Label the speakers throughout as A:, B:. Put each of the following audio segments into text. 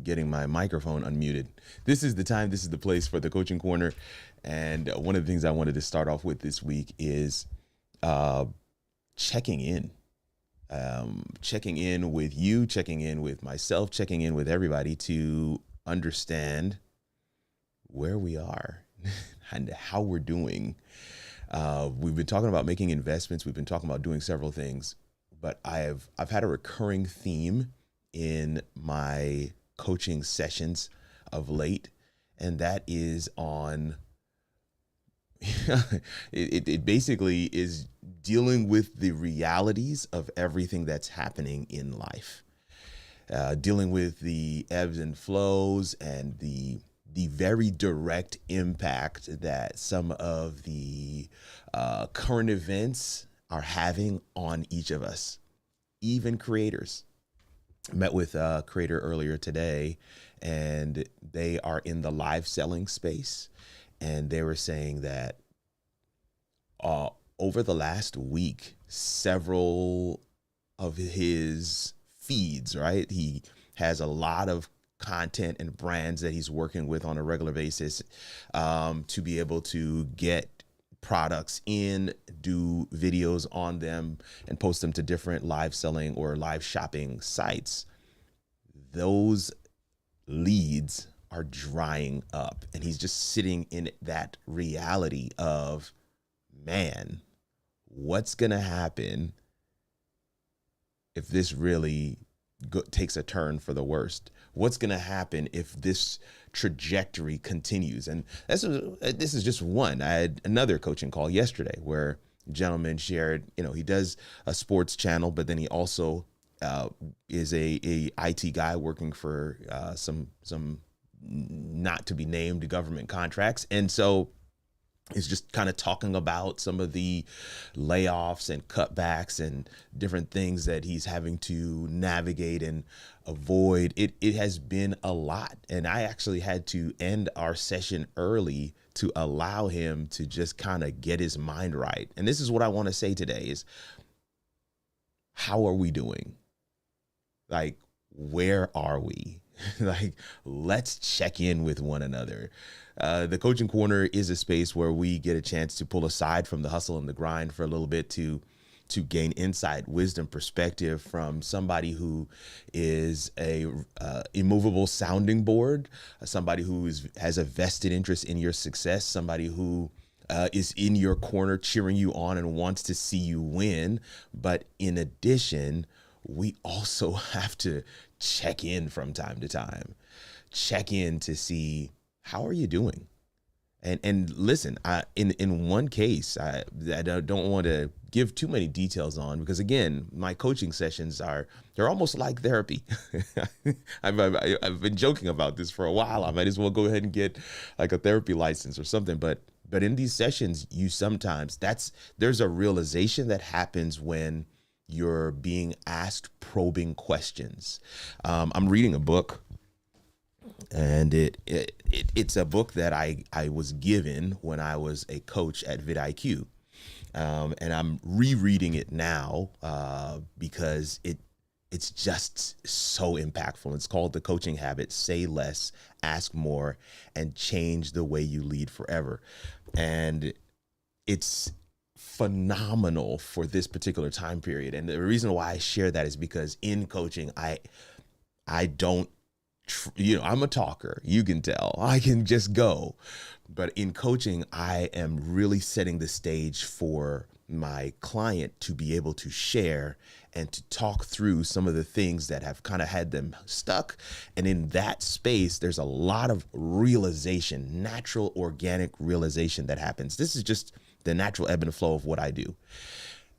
A: getting my microphone unmuted. This is the time, this is the place for the Coaching Corner. And one of the things I wanted to start off with this week is checking in. Checking in with you, checking in with myself, checking in with everybody to understand where we are and how we're doing. We've been talking about making investments. We've been talking about doing several things, but I've had a recurring theme in my coaching sessions of late, and that is on it basically is dealing with the realities of everything that's happening in life, dealing with the ebbs and flows and the very direct impact that some of the current events are having on each of us, even creators. I met with a creator earlier today, and they are in the live selling space. And they were saying that over the last week, several of his feeds, right? He has a lot of content and brands that he's working with on a regular basis to be able to get products in, do videos on them, and post them to different live selling or live shopping sites. Those leads are drying up, and he's just sitting in that reality of, man, what's gonna happen if this really takes a turn for the worst? What's gonna happen if this trajectory continues? And this is just one. I had another coaching call yesterday where a gentleman shared, he does a sports channel, but then he also is a IT guy working for some not to be named government contracts. And so it's just kind of talking about some of the layoffs and cutbacks and different things that he's having to navigate and avoid. It has been a lot. And I actually had to end our session early to allow him to just kind of get his mind right. And this is what I want to say today is, how are we doing? Like, where are we? Like, let's check in with one another. The Coaching Corner is a space where we get a chance to pull aside from the hustle and the grind for a little bit to gain insight, wisdom, perspective from somebody who is a immovable sounding board, somebody who has a vested interest in your success, somebody who is in your corner cheering you on and wants to see you win. But in addition, we also have to check in from time to time, check in to see, how are you doing? And listen, in one case, I don't want to give too many details on, because again, my coaching sessions they're almost like therapy. I've been joking about this for a while. I might as well go ahead and get like a therapy license or something. But in these sessions, there's a realization that happens when you're being asked probing questions. I'm reading a book, and it's a book that I was given when I was a coach at vidIQ, and I'm rereading it now because it's just so impactful. It's called The Coaching Habit: Say Less, Ask More, and Change the Way You Lead Forever. And it's phenomenal for this particular time period. And the reason why I share that is because in coaching, I don't, I'm a talker. You can tell. I can just go. But in coaching, I am really setting the stage for my client to be able to share and to talk through some of the things that have kind of had them stuck. And in that space, there's a lot of realization, natural, organic realization that happens. This is just the natural ebb and flow of what I do.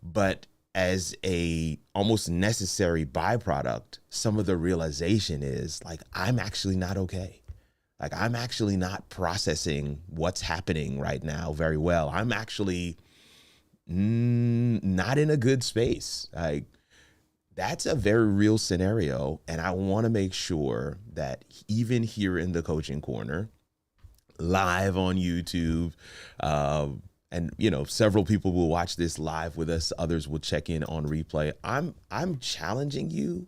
A: But as a almost necessary byproduct, some of the realization is like, I'm actually not okay. Like, I'm actually not processing what's happening right now very well. I'm actually not in a good space. Like, that's a very real scenario. And I want to make sure that even here in the Coaching Corner, live on YouTube, and several people will watch this live with us. Others will check in on replay. I'm challenging you.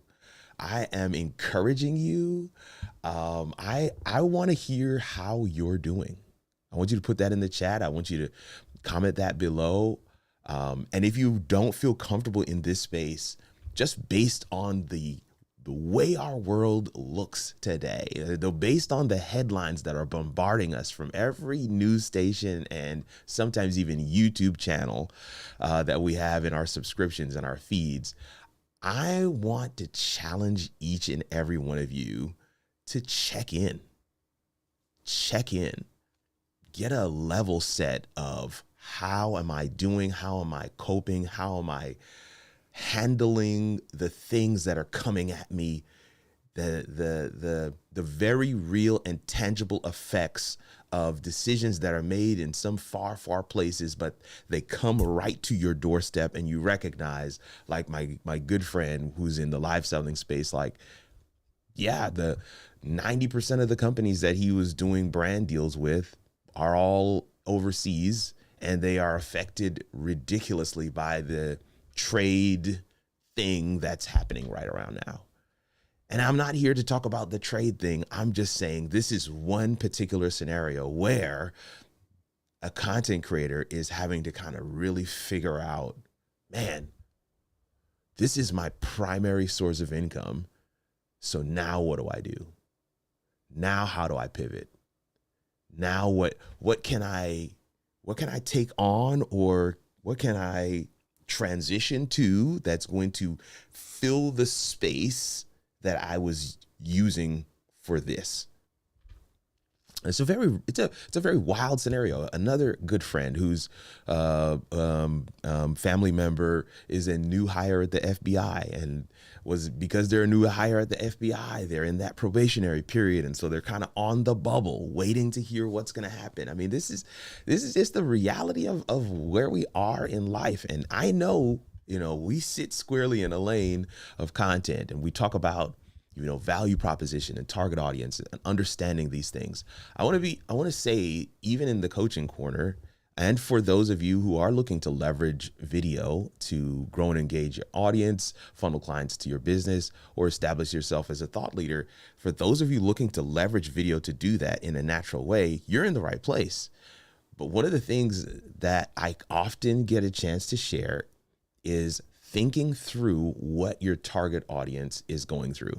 A: I am encouraging you. I want to hear how you're doing. I want you to put that in the chat. I want you to comment that below. And if you don't feel comfortable in this space, just based on the way our world looks today, though, based on the headlines that are bombarding us from every news station and sometimes even YouTube channel that we have in our subscriptions and our feeds, I want to challenge each and every one of you to check in, get a level set of how am I doing? How am I coping? How am I handling the things that are coming at me, the very real and tangible effects of decisions that are made in some far places, but they come right to your doorstep, and you recognize, like my good friend who's in the live selling space, like, yeah, the 90% of the companies that he was doing brand deals with are all overseas, and they are affected ridiculously by the trade thing that's happening right around now. And I'm not here to talk about the trade thing. I'm just saying this is one particular scenario where a content creator is having to kind of really figure out, man, this is my primary source of income. So now what do I do? Now how do I pivot? Now what can I take on, or what can I transition to that's going to fill the space that I was using for this? It's a very wild scenario. Another good friend who's family member is a new hire at the FBI, and because they're a new hire at the FBI, they're in that probationary period, and so they're kind of on the bubble, waiting to hear what's going to happen. I mean, this is just the reality of where we are in life. And I know, we sit squarely in a lane of content, and we talk about value proposition and target audience and understanding these things. I want to say, even in the coaching corner, and for those of you who are looking to leverage video to grow and engage your audience, funnel clients to your business, or establish yourself as a thought leader, for those of you looking to leverage video to do that in a natural way, you're in the right place. But one of the things that I often get a chance to share is thinking through what your target audience is going through.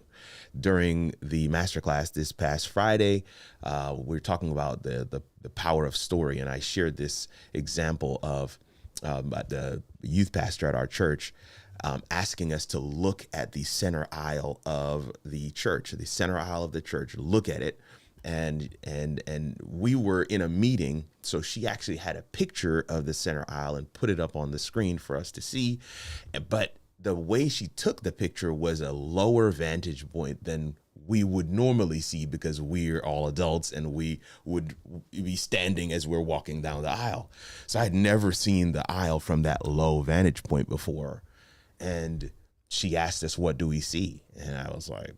A: During the masterclass this past Friday, we're talking about the power of story, and I shared this example of the youth pastor at our church asking us to look at the center aisle of the church, look at it. And we were in a meeting, so she actually had a picture of the center aisle and put it up on the screen for us to see. But the way she took the picture was a lower vantage point than we would normally see, because we're all adults and we would be standing as we're walking down the aisle. So I'd never seen the aisle from that low vantage point before. And she asked us, what do we see? And I was like,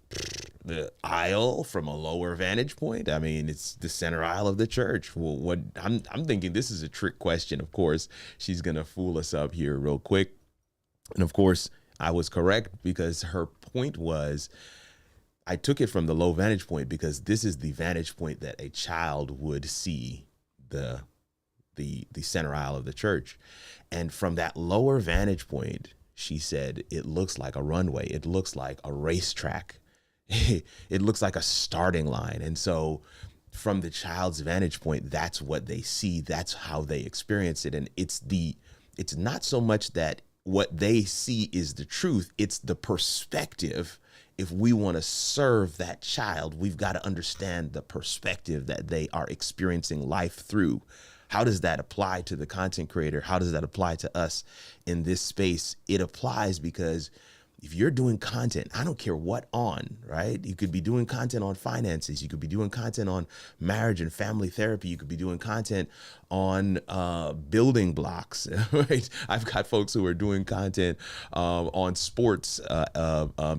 A: the aisle from a lower vantage point? I mean, it's the center aisle of the church. Well, what I'm thinking, this is a trick question. Of course, she's going to fool us up here real quick. And of course, I was correct, because her point was, I took it from the low vantage point because this is the vantage point that a child would see the center aisle of the church. And from that lower vantage point, she said, it looks like a runway. It looks like a racetrack. It looks like a starting line. And so from the child's vantage point, that's what they see. That's how they experience it. And it's not so much that what they see is the truth. It's the perspective. If we want to serve that child, we've got to understand the perspective that they are experiencing life through. How does that apply to the content creator? How does that apply to us in this space? It applies because if you're doing content, I don't care what on, right? You could be doing content on finances. You could be doing content on marriage and family therapy. You could be doing content on building blocks, right? I've got folks who are doing content on sports,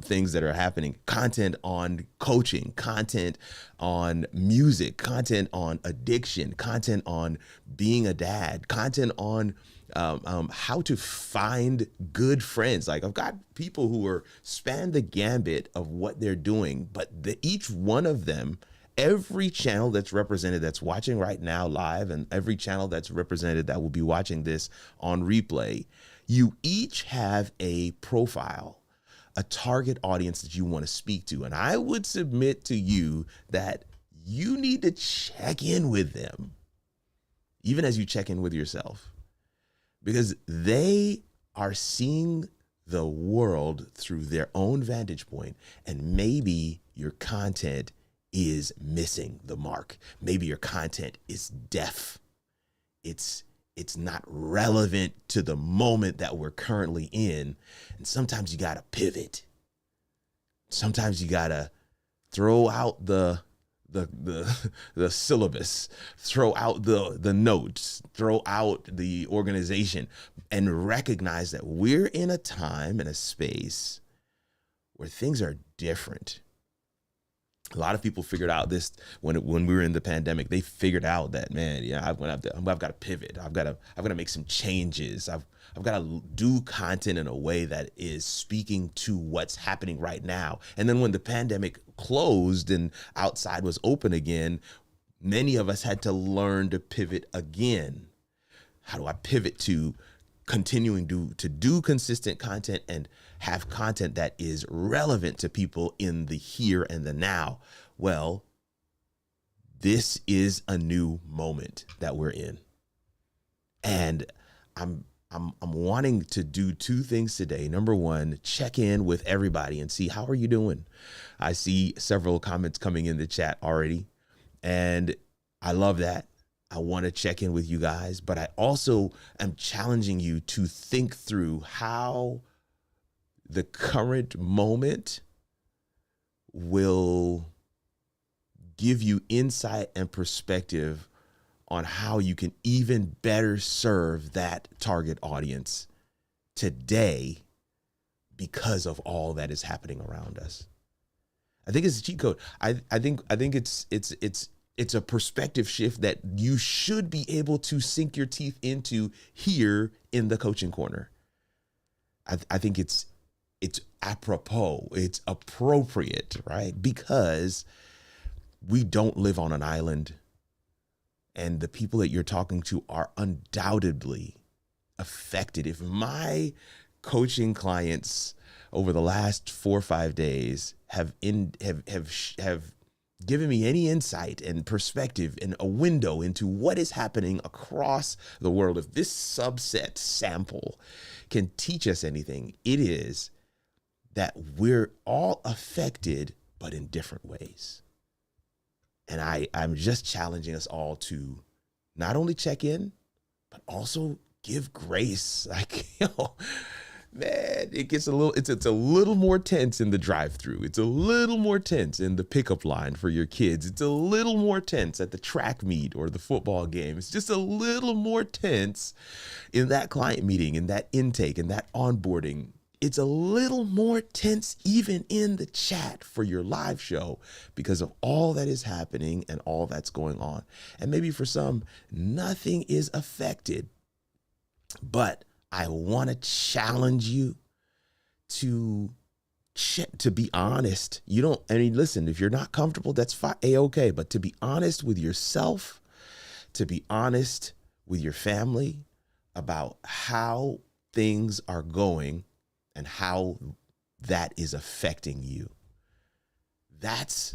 A: things that are happening, content on coaching, content on music, content on addiction, content on being a dad, content on how to find good friends. Like I've got people who are span the gambit of what they're doing, but each one of them, every channel that's represented that's watching right now live, and every channel that's represented that will be watching this on replay, you each have a profile, a target audience that you want to speak to. And I would submit to you that you need to check in with them, even as you check in with yourself, because they are seeing the world through their own vantage point. And maybe your content is missing the mark. Maybe your content is deaf. It's not relevant to the moment that we're currently in. And sometimes you got to pivot. Sometimes you got to throw out the syllabus, throw out the notes, throw out the organization, and recognize that we're in a time and a space where things are different. A lot of people figured out this when we were in the pandemic. They figured out that, man, yeah, I've got to pivot. I've got to make some changes. I've got to do content in a way that is speaking to what's happening right now. And then when the pandemic closed and outside was open again, many of us had to learn to pivot again. How do I pivot to continuing to do consistent content and have content that is relevant to people in the here and the now? Well, this is a new moment that we're in. And I'm wanting to do two things today. Number one, check in with everybody and see, how are you doing? I see several comments coming in the chat already, and I love that. I want to check in with you guys, but I also am challenging you to think through how the current moment will give you insight and perspective on how you can even better serve that target audience today because of all that is happening around us. I think it's a cheat code. I think it's a perspective shift that you should be able to sink your teeth into here in the coaching corner. I think it's apropos, it's appropriate, right? Because we don't live on an island, and the people that you're talking to are undoubtedly affected. If my coaching clients over the last 4 or 5 days have given me any insight and perspective and a window into what is happening across the world, if this subset sample can teach us anything, it is that we're all affected, but in different ways. And I'm just challenging us all to not only check in, but also give grace. Like, man, it's a little more tense in the drive-through. It's a little more tense in the pickup line for your kids. It's a little more tense at the track meet or the football game. It's just a little more tense in that client meeting, in that intake, in that onboarding. It's a little more tense even in the chat for your live show because of all that is happening and all that's going on. And maybe for some, nothing is affected. But I want to challenge you to be honest. Listen, if you're not comfortable, that's fine, A-okay. But to be honest with yourself, to be honest with your family about how things are going and how that is affecting you. That's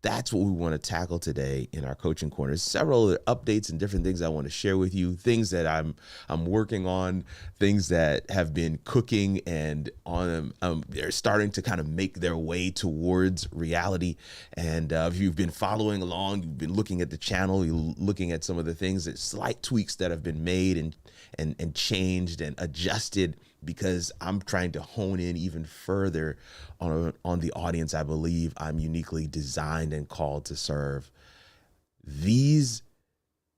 A: what we want to tackle today in our coaching corner. Several other updates and different things I want to share with you, things that I'm working on, things that have been cooking and they're starting to kind of make their way towards reality. And if you've been following along, you've been looking at the channel, you're looking at some of the things, that slight tweaks that have been made and changed and adjusted, because I'm trying to hone in even further on the audience I believe I'm uniquely designed and called to serve. These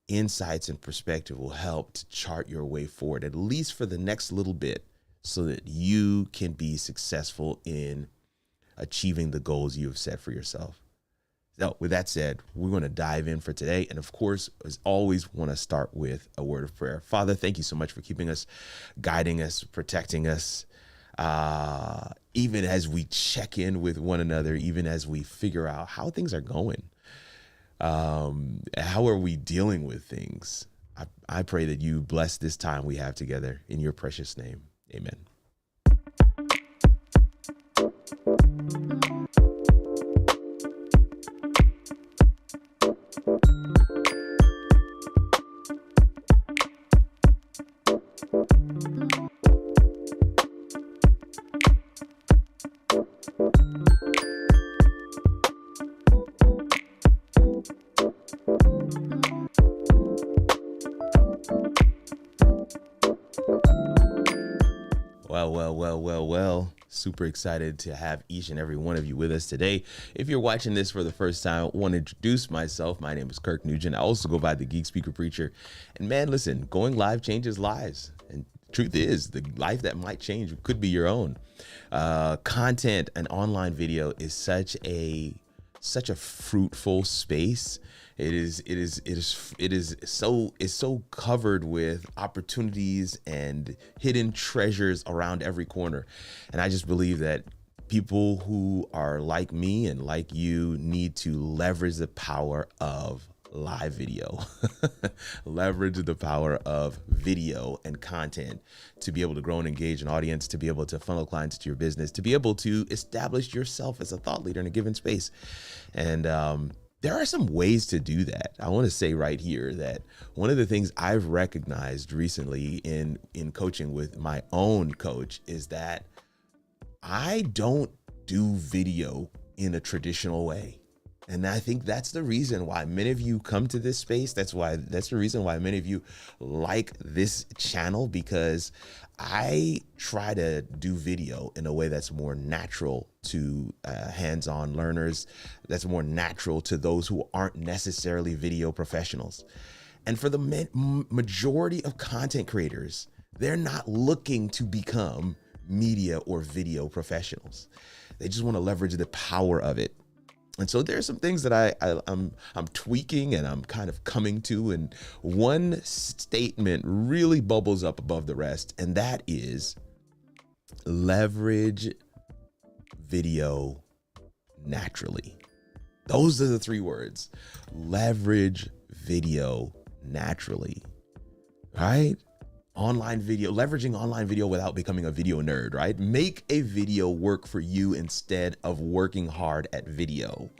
A: insights and perspective will help to chart your way forward, at least for the next little bit, so that you can be successful in achieving the goals you have set for yourself. So with that said, we're going to dive in for today. And of course, as always, want to start with a word of prayer. Father, thank you so much for keeping us, guiding us, protecting us, even as we check in with one another, even as we figure out how things are going. How are we dealing with things? I pray that you bless this time we have together in your precious name. Amen. Well. Super excited to have each and every one of you with us today. If you're watching this for the first time, I want to introduce myself. My name is Kirk Nugent. I also go by the Geek Speaker Preacher. And man, listen, going live changes lives. And truth is, the life that might change could be your own. Content and online video is such a fruitful space. It is so covered with opportunities and hidden treasures around every corner. And I just believe that people who are like me and like you need to leverage the power of live video, leverage the power of video and content to be able to grow and engage an audience, to be able to funnel clients to your business, to be able to establish yourself as a thought leader in a given space. And there are some ways to do that. I want to say right here that one of the things I've recognized recently in coaching with my own coach is that I don't do video in a traditional way. And I think that's the reason why many of you come to this space. That's the reason why many of you like this channel, because I try to do video in a way that's more natural to hands-on learners, that's more natural to those who aren't necessarily video professionals. And for the majority of content creators, they're not looking to become media or video professionals. They just want to leverage the power of it. And so there's some things that I'm tweaking and I'm kind of coming to, and one statement really bubbles up above the rest, and that is leverage video naturally. Those are the three words. Leverage video naturally, right? Online video, leveraging online video without becoming a video nerd, right? Make a video work for you instead of working hard at video.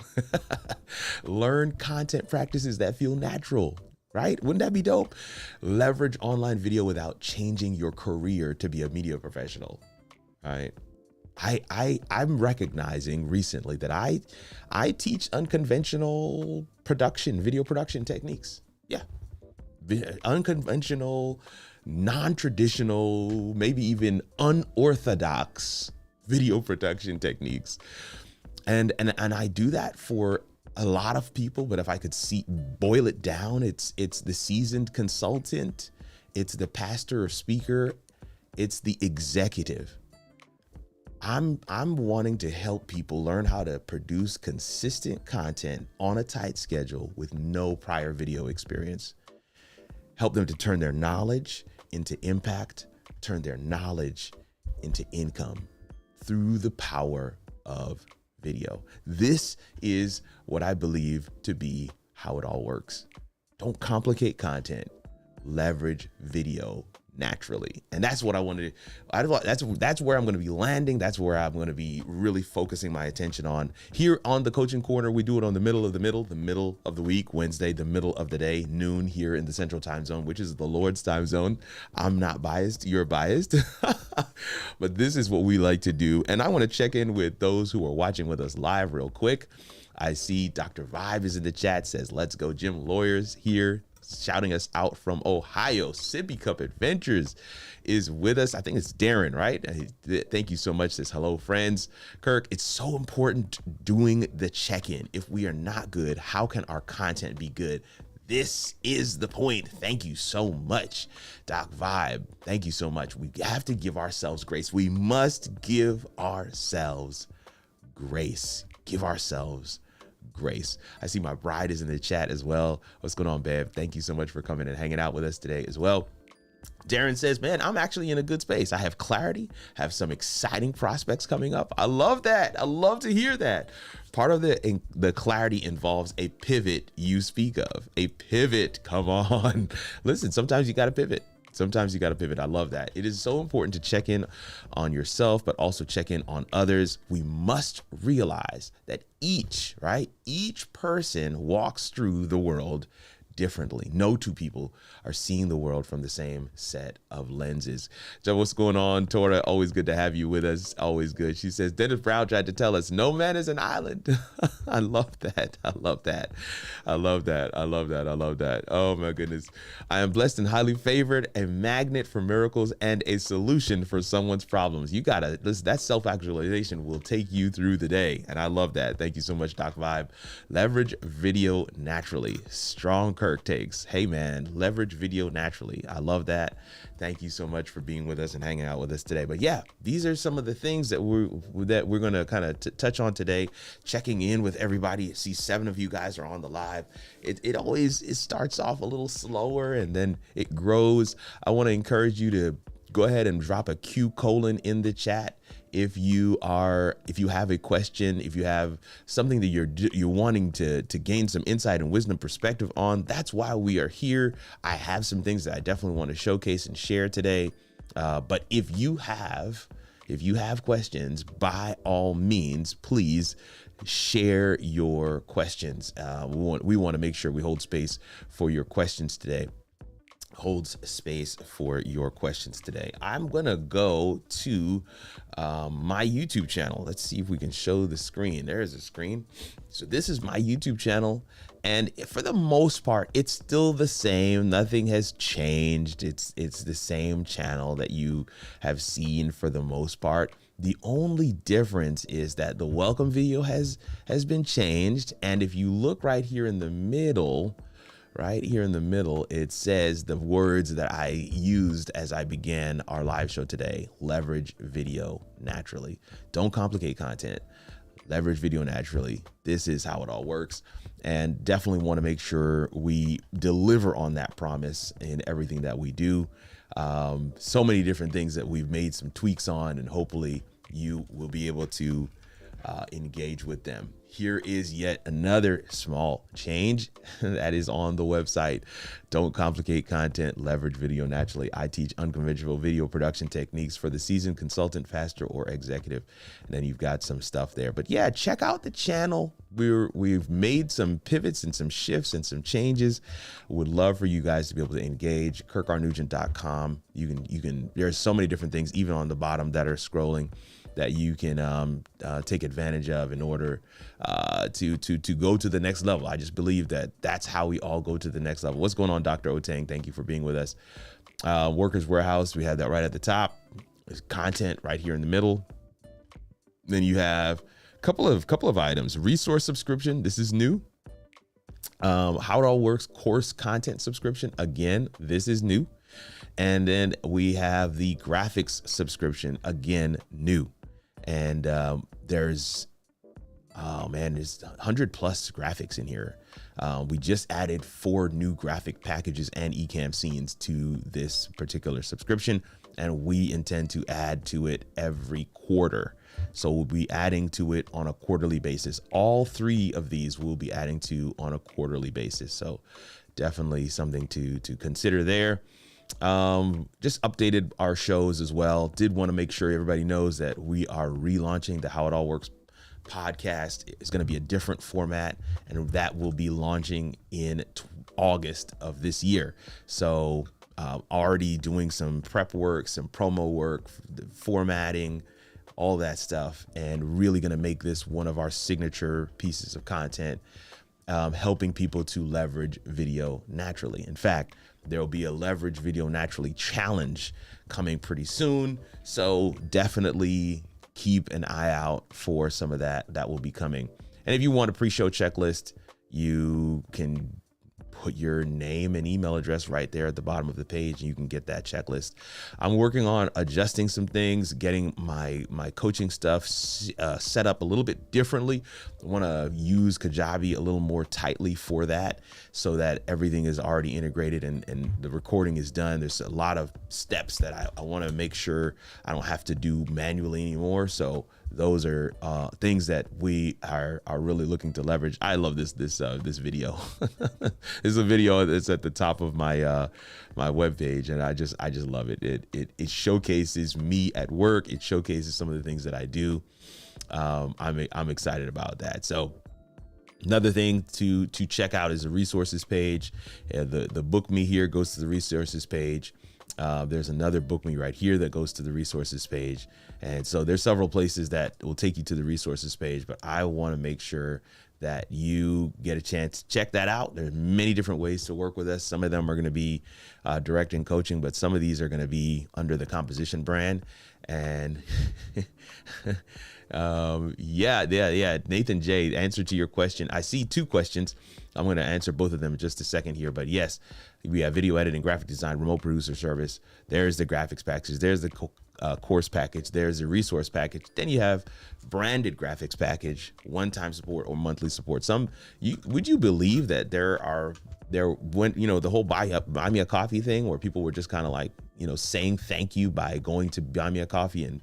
A: Learn content practices that feel natural, right? Wouldn't that be dope? Leverage online video without changing your career to be a media professional, right? I'm recognizing recently that I teach unconventional production, video production techniques. Yeah. Unconventional, non-traditional, maybe even unorthodox video production techniques. And I do that for a lot of people, but if I could boil it down, it's the seasoned consultant, it's the pastor or speaker, it's the executive. I'm wanting to help people learn how to produce consistent content on a tight schedule with no prior video experience. Help them to turn their knowledge into impact, turn their knowledge into income through the power of video. This is what I believe to be how it all works. Don't complicate content, leverage video naturally. And that's what I want to do. That's where I'm going to be landing. That's where I'm going to be really focusing my attention on. Here on the Coaching Corner, we do it on the middle of the week, Wednesday, the middle of the day, noon here in the Central Time Zone, which is the Lord's time zone. I'm not biased. You're biased. But this is what we like to do. And I want to check in with those who are watching with us live real quick. I see Dr. Vibe is in the chat, says, let's go Jim Lawyers here, shouting us out from Ohio. Sippy Cup Adventures is with us. I think it's Darren, right? Thank you so much. Says, hello, friends. Kirk, it's so important doing the check-in. If we are not good, how can our content be good? This is the point. Thank you so much, Doc Vibe. Thank you so much. We have to give ourselves grace. We must give ourselves grace. Give ourselves grace. I see my bride is in the chat as well. What's going on, babe? Thank you so much for coming and hanging out with us today as well. Darren says, man, I'm actually in a good space. I have clarity, have some exciting prospects coming up. I love that. I love to hear that. Part of the clarity involves a pivot you speak of. A pivot, come on. Listen, sometimes you got to pivot. Sometimes you got to pivot. I love that. It is so important to check in on yourself, but also check in on others. We must realize that each person walks through the world differently. No two people are seeing the world from the same set of lenses. So what's going on, Tora? Always good to have you with us. Always good. She says, Dennis Brown tried to tell us no man is an island. I love that. I love that. I love that. I love that. I love that. Oh my goodness. I am blessed and highly favored, a magnet for miracles and a solution for someone's problems. You gotta listen, that self-actualization will take you through the day. And I love that. Thank you so much, Doc Vibe. Leverage video naturally. Strong Kirk takes. Hey man, leverage video naturally. I love that. Thank you so much for being with us and hanging out with us today. But yeah, these are some of the things that we're going to kind of touch on today. Checking in with everybody. See 7 of you guys are on the live. It starts off a little slower and then it grows. I want to encourage you to go ahead and drop a Q colon in the chat. If you have a question, if you have something that you're wanting to gain some insight and wisdom perspective on, that's why we are here. I have some things that I definitely want to showcase and share today. But if you have questions, by all means, please share your questions. We want to make sure we hold space for your questions today. Holds space for your questions today. I'm gonna go to my YouTube channel. Let's see if we can show the screen. There is a screen. So this is my YouTube channel, and for the most part, it's still the same. Nothing has changed. It's the same channel that you have seen for the most part. The only difference is that the welcome video has been changed, and if you look right here in the middle. Right here in the middle, it says the words that I used as I began our live show today. Leverage video naturally. Don't complicate content. Leverage video naturally. This is how it all works. And definitely want to make sure we deliver on that promise in everything that we do. So many different things that we've made some tweaks on, and hopefully you will be able to engage with them. Here is yet another small change that is on the website. Don't complicate content, leverage video naturally. I teach unconventional video production techniques for the seasoned consultant, faster, or executive. And then you've got some stuff there. But yeah, check out the channel. We've made some pivots and some shifts and some changes. Would love for you guys to be able to engage. KirkRNugent.com. You can. There's so many different things, even on the bottom, that are scrolling, that you can take advantage of in order to go to the next level. I just believe that that's how we all go to the next level. What's going on, Dr. Otang? Thank you for being with us. Workers Warehouse, we have that right at the top. There's content right here in the middle. Then you have a couple of items. Resource subscription, this is new. How it all works, course content subscription. Again, this is new. And then we have the graphics subscription, again, new. And there's 100 plus graphics in here. We just added 4 new graphic packages and eCamm scenes to this particular subscription, and we intend to add to it every quarter. So we'll be adding to it on a quarterly basis. All 3 of these we'll be adding to on a quarterly basis. So definitely something to consider there. Just updated our shows as well. Did want to make sure everybody knows that we are relaunching the How It All Works podcast. It's going to be a different format, and that will be launching in August of this year. So already doing some prep work, some promo work, formatting, all that stuff, and really going to make this one of our signature pieces of content, helping people to leverage video naturally. In fact, there will be a leverage video naturally challenge coming pretty soon. So definitely keep an eye out for some of that will be coming. And if you want a pre-show checklist, you can put your name and email address right there at the bottom of the page, and you can get that checklist. I'm working on adjusting some things, getting my coaching stuff set up a little bit differently. I want to use Kajabi a little more tightly for that, so that everything is already integrated and the recording is done. There's a lot of steps that I want to make sure I don't have to do manually anymore. So those are things that we are really looking to leverage. I love this video. This is a video that's at the top of my my webpage, and I just love it. It showcases me at work. It showcases some of the things that I do. I'm excited about that. So another thing to check out is the resources page. The book me here goes to the resources page. There's another book me right here that goes to the resources page. And so there's several places that will take you to the resources page, but I want to make sure that you get a chance to check that out. There's many different ways to work with us. Some of them are going to be direct and coaching, but some of these are going to be under the composition brand. And yeah. Nathan J, answer to your question. I see 2 questions. I'm going to answer both of them in just a second here, but yes, we have video editing, graphic design, remote producer service. There's the graphics package. There's the course package. There's the resource package. Then you have branded graphics package, one-time support or monthly support. Would you believe that there went, the whole buy me a coffee thing, where people were just kind of like, saying thank you by going to buy me a coffee and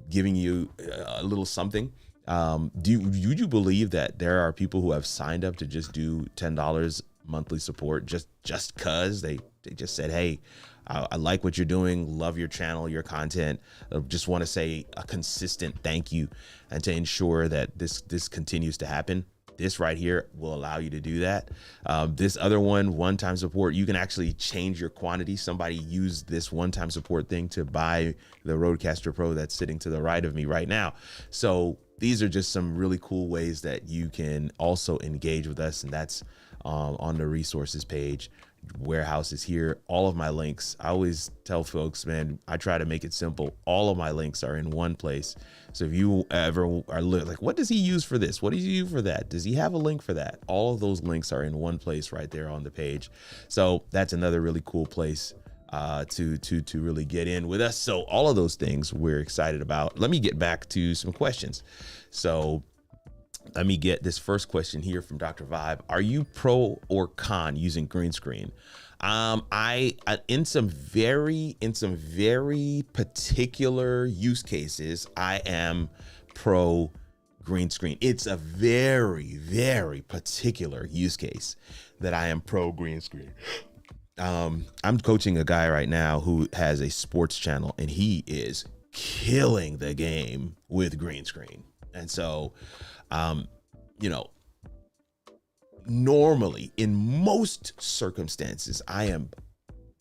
A: giving you a little something. Would you believe that there are people who have signed up to just do $10 monthly support just cause they just said, hey, I like what you're doing, love your channel, your content, just want to say a consistent thank you, and to ensure that this continues to happen. This right here will allow you to do that. This other one-time support, you can actually change your quantity. Somebody used this one-time support thing to buy the Rodecaster Pro that's sitting to the right of me right now. So these are just some really cool ways that you can also engage with us, and that's on the resources page. Warehouse is here. All of my links, I always tell folks, man, I try to make it simple. All of my links are in one place. So if you ever are like, what does he use for this? What does he use for that? Does he have a link for that? All of those links are in one place right there on the page. So that's another really cool place to really get in with us. So all of those things we're excited about. Let me get back to some questions. So let me get this first question here from Dr. Vibe. Are you pro or con using green screen? I in some very particular use cases, I am pro green screen. It's a very particular use case that I am pro green screen. I'm coaching a guy right now who has a sports channel, and he is killing the game with green screen. And so, normally in most circumstances, I am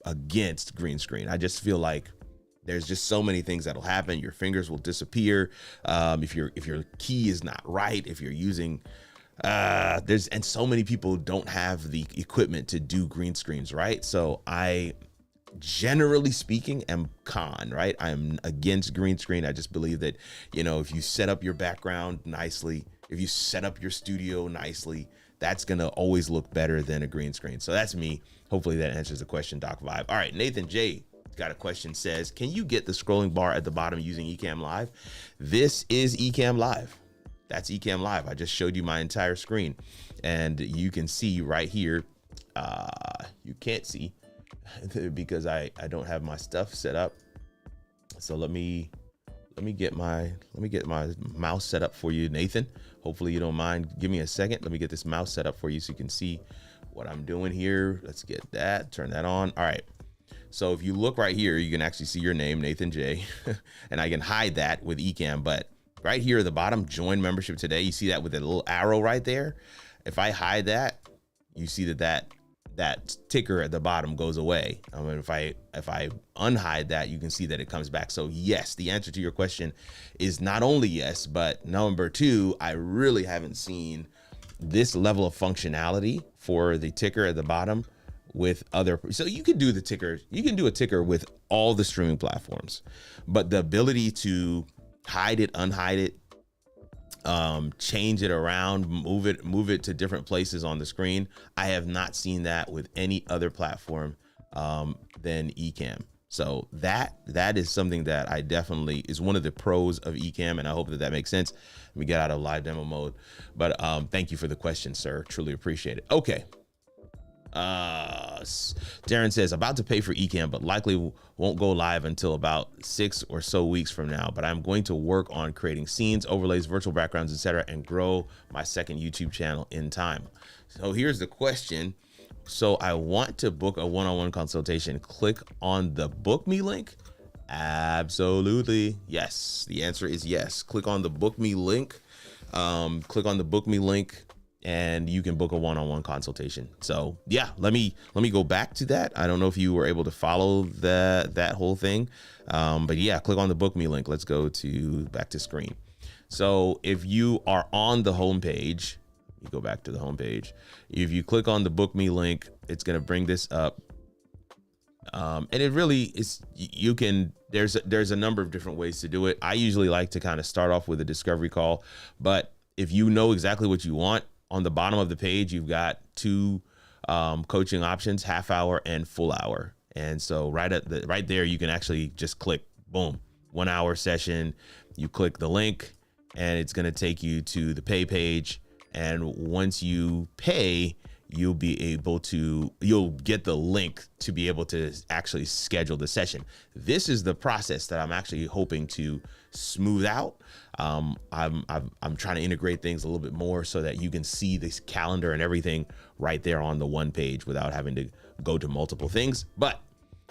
A: against green screen. I just feel like there's just so many things that'll happen. Your fingers will disappear. If your key is not right, if you're using, and so many people don't have the equipment to do green screens, right? So I, generally speaking, am con, right? I'm against green screen. I just believe that, if you set up your background nicely, if you set up your studio nicely, that's going to always look better than a green screen. So that's me. Hopefully that answers the question, Doc Vibe. All right, Nathan J got a question, says, can you get the scrolling bar at the bottom using eCamm Live? This is eCamm Live. That's eCamm Live. I just showed you my entire screen, and you can see right here. You can't see because I don't have my stuff set up. So let me get my mouse set up for you, Nathan. Hopefully you don't mind. Give me a second. Let me get this mouse set up for you so you can see what I'm doing here. Let's get that, turn that on. All right. So if you look right here, you can actually see your name, Nathan J, and I can hide that with eCamm, but right here at the bottom, join membership today. You see that with a little arrow right there. If I hide that, you see that ticker at the bottom goes away. I mean, if I unhide that, you can see that it comes back. So yes, the answer to your question is not only yes, but number two, I really haven't seen this level of functionality for the ticker at the bottom with other. So you can do the ticker, you can do a ticker with all the streaming platforms, but the ability to hide it, unhide it, change it around, move it to different places on the screen. I have not seen that with any other platform than eCamm. So that is something that I definitely is one of the pros of eCamm, and I hope that makes sense. We get out of live demo mode, but thank you for the question, sir. Truly appreciate it. Okay. Darren says, about to pay for eCamm, but likely won't go live until about 6 or so weeks from now. But I'm going to work on creating scenes, overlays, virtual backgrounds, etc., and grow my second YouTube channel in time. So here's the question. So I want to book a one-on-one consultation. Click on the book me link. Absolutely. Yes. The answer is yes. Click on the book me link. Click on the book me link, and you can book a one-on-one consultation. So yeah, let me go back to that. I don't know if you were able to follow that whole thing. But yeah, click on the book me link. Let's go back to screen. So if you are on the home page, you go back to the home page. If you click on the book me link, it's going to bring this up. And it really is, you can, there's a number of different ways to do it. I usually like to kind of start off with a discovery call, but if you know exactly what you want, on the bottom of the page, you've got two coaching options, half hour and full hour. And so right there, you can actually just click, boom, 1 hour session. You click the link and it's going to take you to the pay page. And once you pay, you'll get the link to be able to actually schedule the session. This is the process that I'm actually hoping to smooth out. I'm trying to integrate things a little bit more so that you can see this calendar and everything right there on the one page without having to go to multiple things. But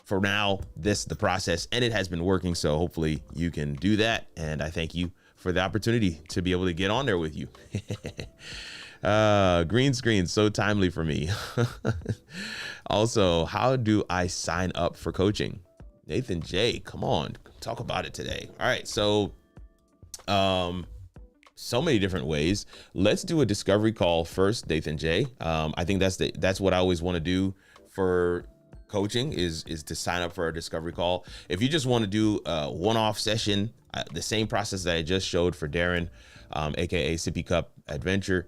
A: for now, this is the process, and it has been working. So hopefully you can do that. And I thank you for the opportunity to be able to get on there with you. Green screen, so timely for me. Also, how do I sign up for coaching? Nathan J, come on, talk about it today. All right, so so many different ways. Let's do a discovery call first, Nathan J. I think that's what I always want to do for coaching is to sign up for a discovery call. If you just want to do a one-off session, the same process that I just showed for Darren, aka Sippy Cup Adventure,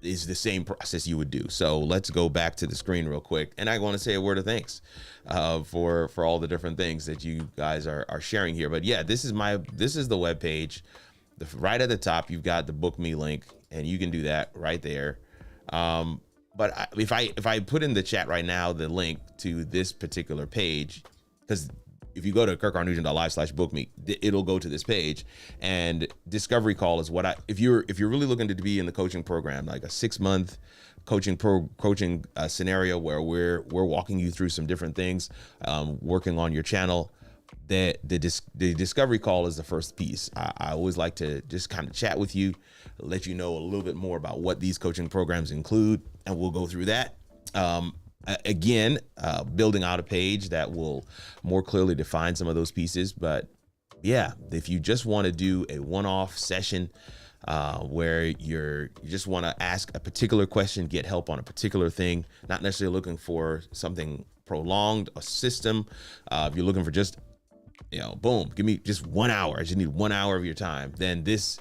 A: is the same process you would do. So let's go back to the screen real quick. And I want to say a word of thanks for all the different things that you guys are sharing here. But yeah, this is the web page. Right at the top, you've got the book me link, and you can do that right there. But if I put in the chat right now the link to this particular page, because if you go to kirkarnugent.live/bookme, it'll go to this page. And discovery call is what if you're really looking to be in the coaching program, like a 6-month coaching scenario where we're walking you through some different things, working on your channel. The discovery call is the first piece. I always like to just kind of chat with you, let you know a little bit more about what these coaching programs include, and we'll go through that. Again, building out a page that will more clearly define some of those pieces. But yeah, if you just want to do a one-off session where you just want to ask a particular question, get help on a particular thing, not necessarily looking for something prolonged, a system. If you're looking for just, boom, give me just 1 hour. I just need 1 hour of your time. Then this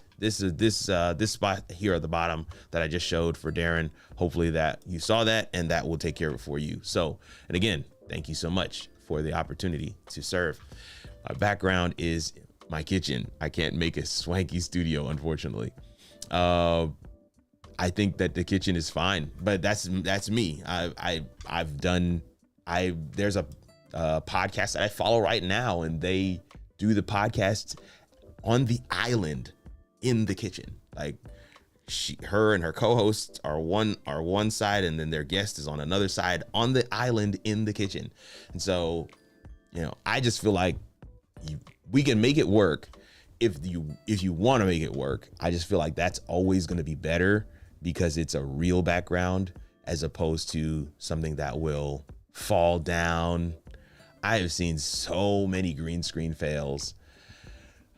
A: spot here at the bottom that I just showed for Darren, hopefully that you saw that, and that will take care of it for you. So, and again, thank you so much for the opportunity to serve. My background is my kitchen. I can't make a swanky studio, unfortunately. I think that the kitchen is fine, but that's me. There's a podcast that I follow right now, and they do the podcast on the island in the kitchen. Like her and her co-hosts are one side, and then their guest is on another side on the island in the kitchen. And so, I just feel like we can make it work if you want to make it work. I just feel like that's always going to be better because it's a real background as opposed to something that will fall down. I have seen so many green screen fails.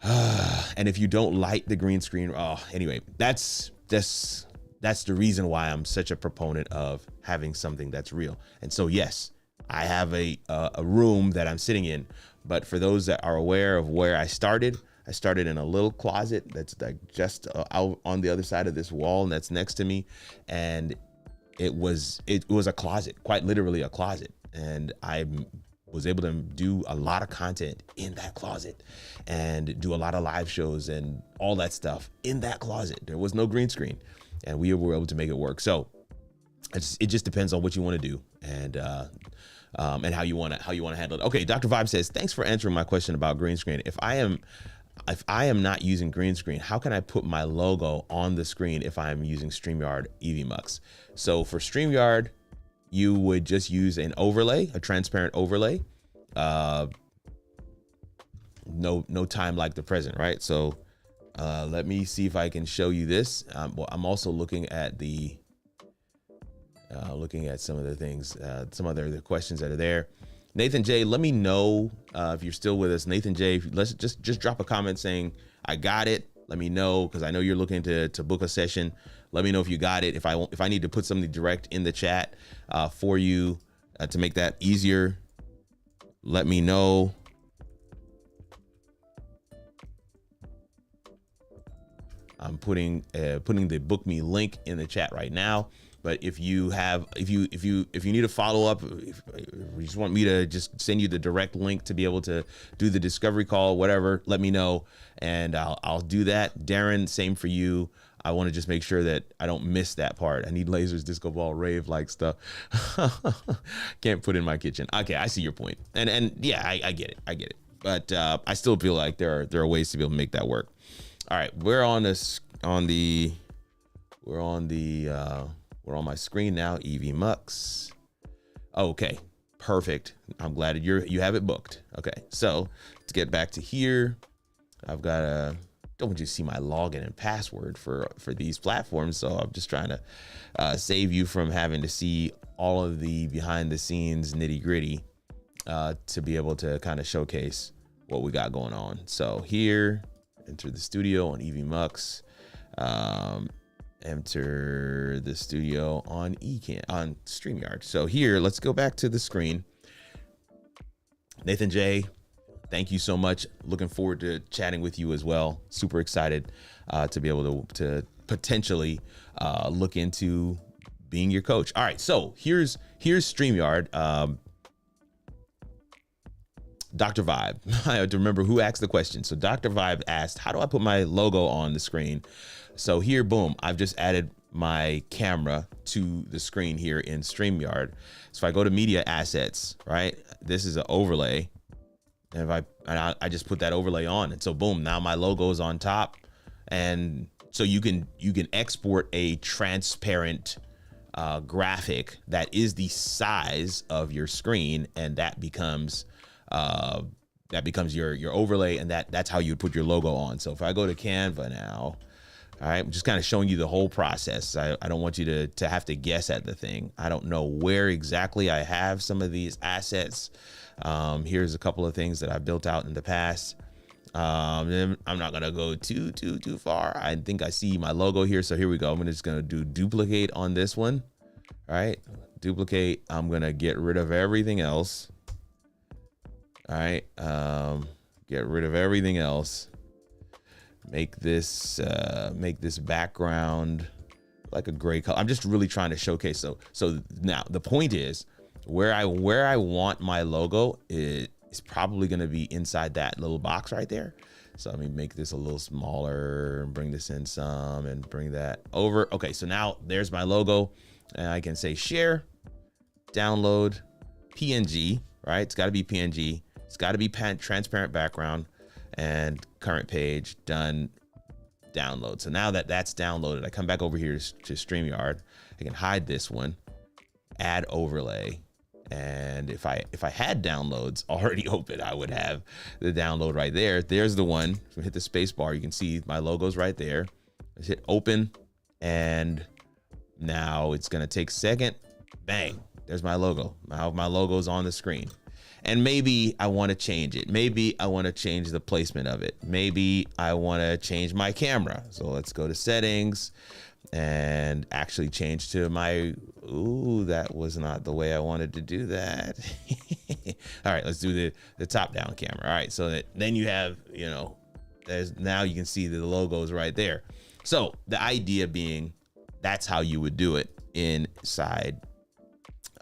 A: And if you don't like the green screen, anyway, that's the reason why I'm such a proponent of having something that's real. And so, yes, I have a room that I'm sitting in, but for those that are aware of where I started I started in a little closet that's like just out on the other side of this wall, and that's next to me. And it was a closet, quite literally a closet. And I was able to do a lot of content in that closet and do a lot of live shows and all that stuff in that closet. There was no green screen, and we were able to make it work. So it just depends on what you want to do and how you want to handle it. Okay, Dr. Vibe says, thanks for answering my question about green screen. If I am not using green screen, how can I put my logo on the screen if I'm using StreamYard EVMux? So for StreamYard, you would just use an overlay, a transparent overlay. No time like the present, right? So let me see if I can show you this. Well, I'm also looking at some of the things, some other questions that are there. Nathan J, let me know if you're still with us. Nathan J, let's just drop a comment saying I got it. Let me know, because I know you're looking to book a session. Let me know if you got it. If I need to put something direct in the chat for you to make that easier, let me know. I'm putting the book me link in the chat right now. But if you need a follow up, if you just want me to just send you the direct link to be able to do the discovery call, whatever, let me know, and I'll do that. Darren, same for you. I want to just make sure that I don't miss that part. I need lasers, disco ball, rave like stuff. Can't put in my kitchen. Okay, I see your point, and yeah, I get it. But I still feel like there are ways to be able to make that work. All right, we're on my screen now. EVMux. Okay, perfect. I'm glad you have it booked. Okay, so let's get back to here. I've got don't want you to see my login and password for these platforms, so I'm just trying to save you from having to see all of the behind the scenes nitty gritty to be able to kind of showcase what we got going on. So here, enter the studio on EVMux. Enter the studio on eCamm, on StreamYard. So here, let's go back to the screen. Nathan J, thank you so much. Looking forward to chatting with you as well. Super excited to be able to potentially look into being your coach. All right, so here's StreamYard. Dr. Vibe, I have to remember who asked the question. So Dr. Vibe asked, how do I put my logo on the screen? So here, boom, I've just added my camera to the screen here in StreamYard. So if I go to media assets, right, this is an overlay. And if I just put that overlay on, and so boom, now my logo is on top. And so you can export a transparent graphic that is the size of your screen, and that becomes your overlay, and that's how you put your logo on. So if I go to Canva now, all right, I'm just kind of showing you the whole process. I don't want you to have to guess at the thing. I don't know where exactly I have some of these assets. Here's a couple of things that I've built out in the past. I'm not gonna go too far. I think I see my logo here. So here we go. I'm just gonna do duplicate on this one. All right, duplicate. I'm gonna get rid of everything else. All right, get rid of everything else. Make this background like a gray color. I'm just really trying to showcase. So now the point is where I want my logo is probably going to be inside that little box right there. So let me make this a little smaller and bring this in some and bring that over. Okay, so now there's my logo, and I can say share, download, PNG, right? It's got to be PNG. It's got to be transparent background, and current page, done, download. So now that's downloaded, I come back over here to StreamYard. I can hide this one, add overlay. And if I had downloads already open, I would have the download right there. There's the one. If I hit the space bar, you can see my logo's right there. Let's hit open, and now it's gonna take a second. Bang, there's my logo. Now my logo's on the screen. And maybe I want to change it. Maybe I want to change the placement of it. Maybe I want to change my camera. So let's go to settings and actually change to my, ooh, that was not the way I wanted to do that. All right, let's do the top down camera. All right, so then you have, now you can see the logos right there. So the idea being, that's how you would do it inside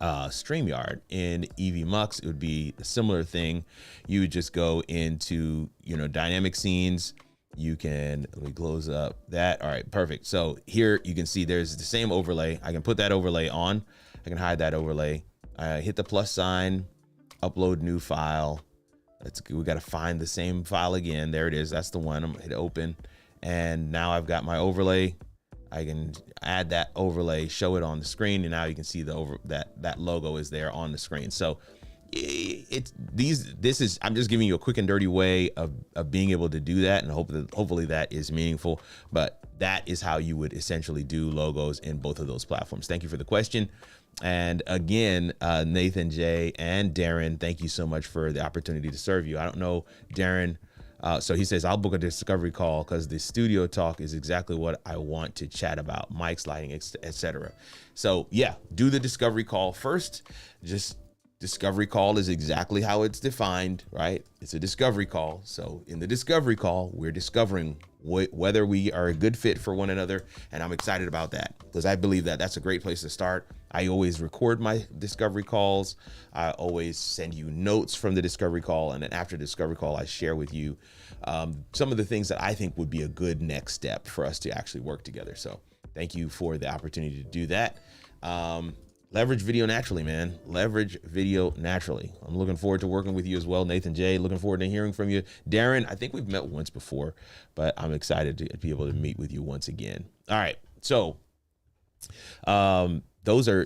A: StreamYard. In EVMux, it would be a similar thing. You would just go into, dynamic scenes. You can, let me close up that. All right, perfect. So here you can see there's the same overlay. I can put that overlay on. I can hide that overlay. I hit the plus sign, upload new file. We got to find the same file again. There it is. That's the one. I'm gonna hit open. And now I've got my overlay. I can add that overlay, show it on the screen, and now you can see that logo is there on the screen. So I'm just giving you a quick and dirty way of being able to do that, and hopefully that is meaningful. But that is how you would essentially do logos in both of those platforms. Thank you for the question. And again, Nathan, Jay, and Darren, thank you so much for the opportunity to serve you. I don't know, Darren. So he says, I'll book a discovery call because the studio talk is exactly what I want to chat about. Mics, lighting, etc. So yeah, do the discovery call first. Just discovery call is exactly how it's defined, right? It's a discovery call. So in the discovery call, we're discovering whether we are a good fit for one another. And I'm excited about that because I believe that that's a great place to start. I always record my discovery calls. I always send you notes from the discovery call. And then after the discovery call, I share with you some of the things that I think would be a good next step for us to actually work together. So thank you for the opportunity to do that. Leverage video naturally, man. Leverage video naturally. I'm looking forward to working with you as well. Nathan J, looking forward to hearing from you. Darren, I think we've met once before, but I'm excited to be able to meet with you once again. All right. So those are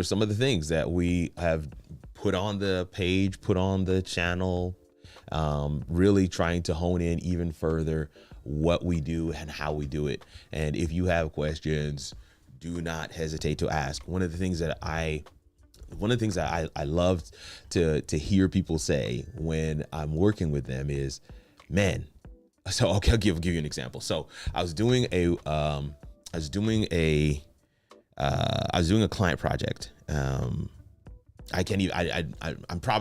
A: some of the things that we have put on the page, put on the channel, really trying to hone in even further what we do and how we do it. And if you have questions, do not hesitate to ask. One of the things that I love to hear people say when I'm working with them is, man. So okay, I'll give you an example. So I was doing a client project.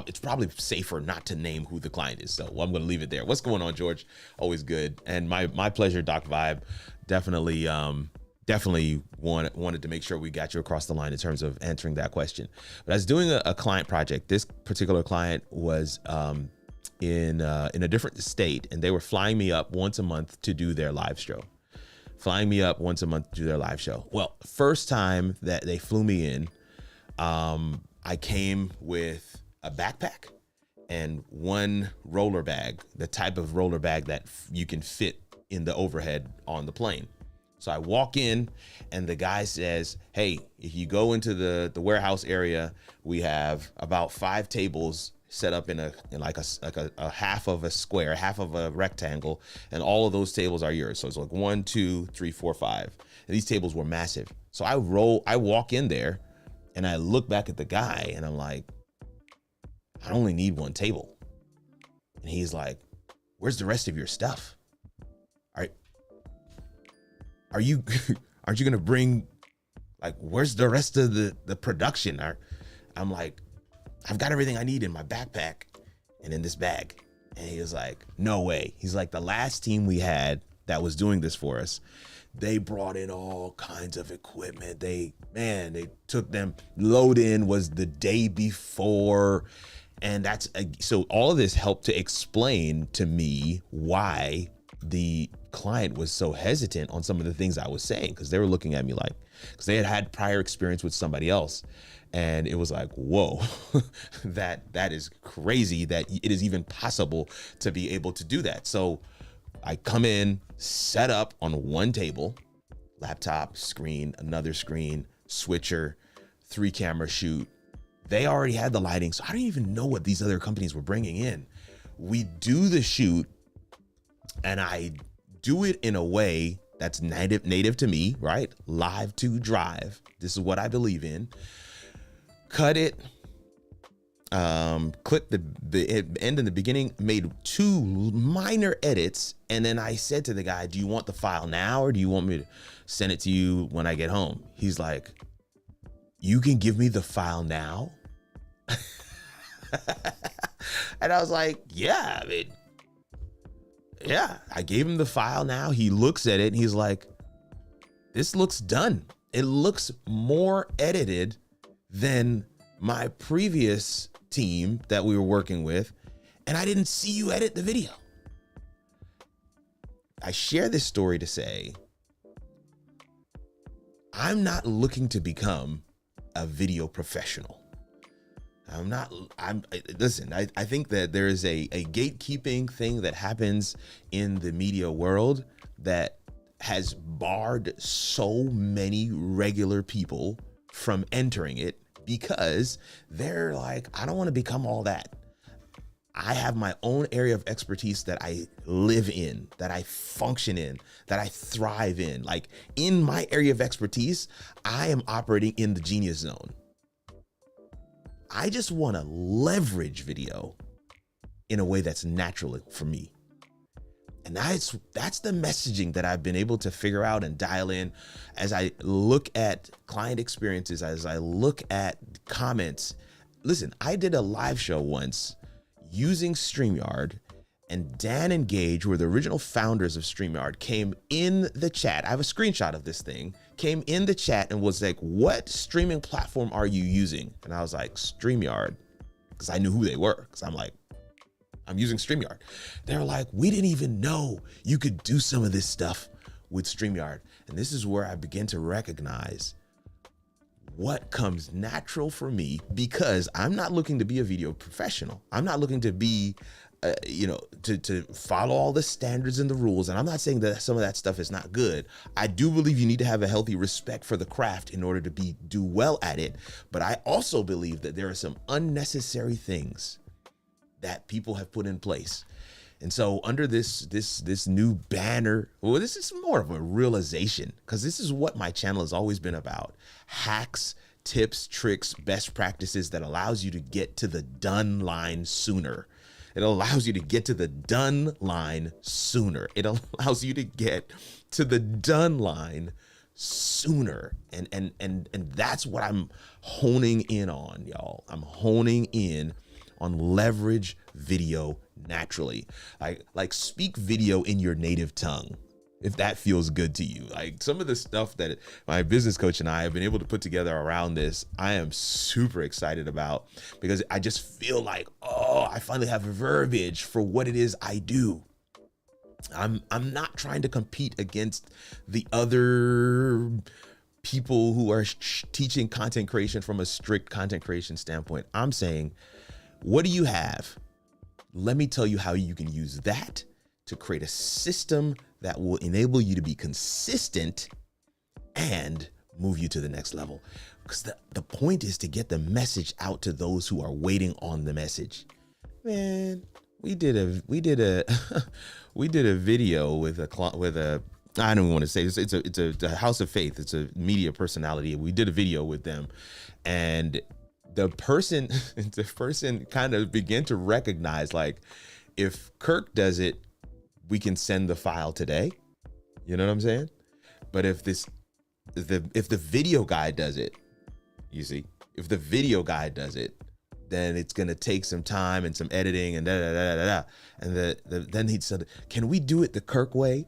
A: It's probably safer not to name who the client is. So I'm going to leave it there. What's going on, George? Always good. And my pleasure, Doc Vibe. Definitely wanted to make sure we got you across the line in terms of answering that question. But I was doing a client project. This particular client was in a different state, and they were flying me up once a month to do their live show. Well, first time that they flew me in, I came with a backpack and one roller bag, the type of roller bag that you can fit in the overhead on the plane. So I walk in and the guy says, hey, if you go into the warehouse area, we have about 5 tables set up in a half of a square, half of a rectangle, and all of those tables are yours. So it's like 1, 2, 3, 4, 5. And these tables were massive. So I walk in there and I look back at the guy and I'm like, I only need 1 table. And he's like, where's the rest of your stuff? Aren't you gonna bring, like, where's the rest of the production? I'm like, I've got everything I need in my backpack and in this bag. And he was like, no way. He's like, the last team we had that was doing this for us, they brought in all kinds of equipment. They took them, load in was the day before. And so all of this helped to explain to me why the client was so hesitant on some of the things I was saying, because they were looking at me like, because they had prior experience with somebody else. And it was like, whoa, that is crazy that it is even possible to be able to do that. So I come in, set up on 1 table, laptop, screen, another screen, switcher, 3 camera shoot. They already had the lighting, so I didn't even know what these other companies were bringing in. We do the shoot, and I do it in a way that's native to me, right? Live to drive. This is what I believe in. Cut it, clip the end and the beginning, made 2 minor edits. And then I said to the guy, do you want the file now or do you want me to send it to you when I get home? He's like, you can give me the file now? And I was like, yeah, I mean, yeah, I gave him the file now. He looks at it and he's like, this looks done. It looks more edited than my previous team that we were working with. And I didn't see you edit the video. I share this story to say, I'm not looking to become a video professional. Listen, I think that there is a gatekeeping thing that happens in the media world that has barred so many regular people from entering it because they're like, I don't want to become all that. I have my own area of expertise that I live in, that I function in, that I thrive in. Like in my area of expertise, I am operating in the genius zone. I just want to leverage video in a way that's natural for me. And that's the messaging that I've been able to figure out and dial in as I look at client experiences, as I look at comments. Listen, I did a live show once using StreamYard, and Dan and Gage, who were the original founders of StreamYard, came in the chat. I have a screenshot of this thing, came in the chat and was like, what streaming platform are you using? And I was like, StreamYard, because I knew who they were, because I'm like, I'm using StreamYard. They're like, we didn't even know you could do some of this stuff with StreamYard. And this is where I begin to recognize what comes natural for me, because I'm not looking to be a video professional. I'm not looking to be, to follow all the standards and the rules. And I'm not saying that some of that stuff is not good. I do believe you need to have a healthy respect for the craft in order to do well at it. But I also believe that there are some unnecessary things that people have put in place. And so under this new banner, well, this is more of a realization, because this is what my channel has always been about: hacks, tips, tricks, best practices that allows you to get to the done line sooner. It allows you to get to the done line sooner. It allows you to get to the done line sooner. And that's what I'm honing in on, y'all. I'm honing in on leverage video naturally. Like speak video in your native tongue, if that feels good to you. Like some of the stuff that my business coach and I have been able to put together around this, I am super excited about, because I just feel like, oh, I finally have verbiage for what it is I do. I'm not trying to compete against the other people who are teaching content creation from a strict content creation standpoint. I'm saying, what do you have? Let me tell you how you can use that to create a system that will enable you to be consistent and move you to the next level. Because the point is to get the message out to those who are waiting on the message. Man, we did a video with a I don't even want to say this. It's a house of faith. It's a media personality. We did a video with them, and the person kind of began to recognize, like, if Kirk does it, we can send the file today. You know what I'm saying? But if the video guy does it, you see, if the video guy does it, then it's gonna take some time and some editing and And then he said, "Can we do it the Kirk way?"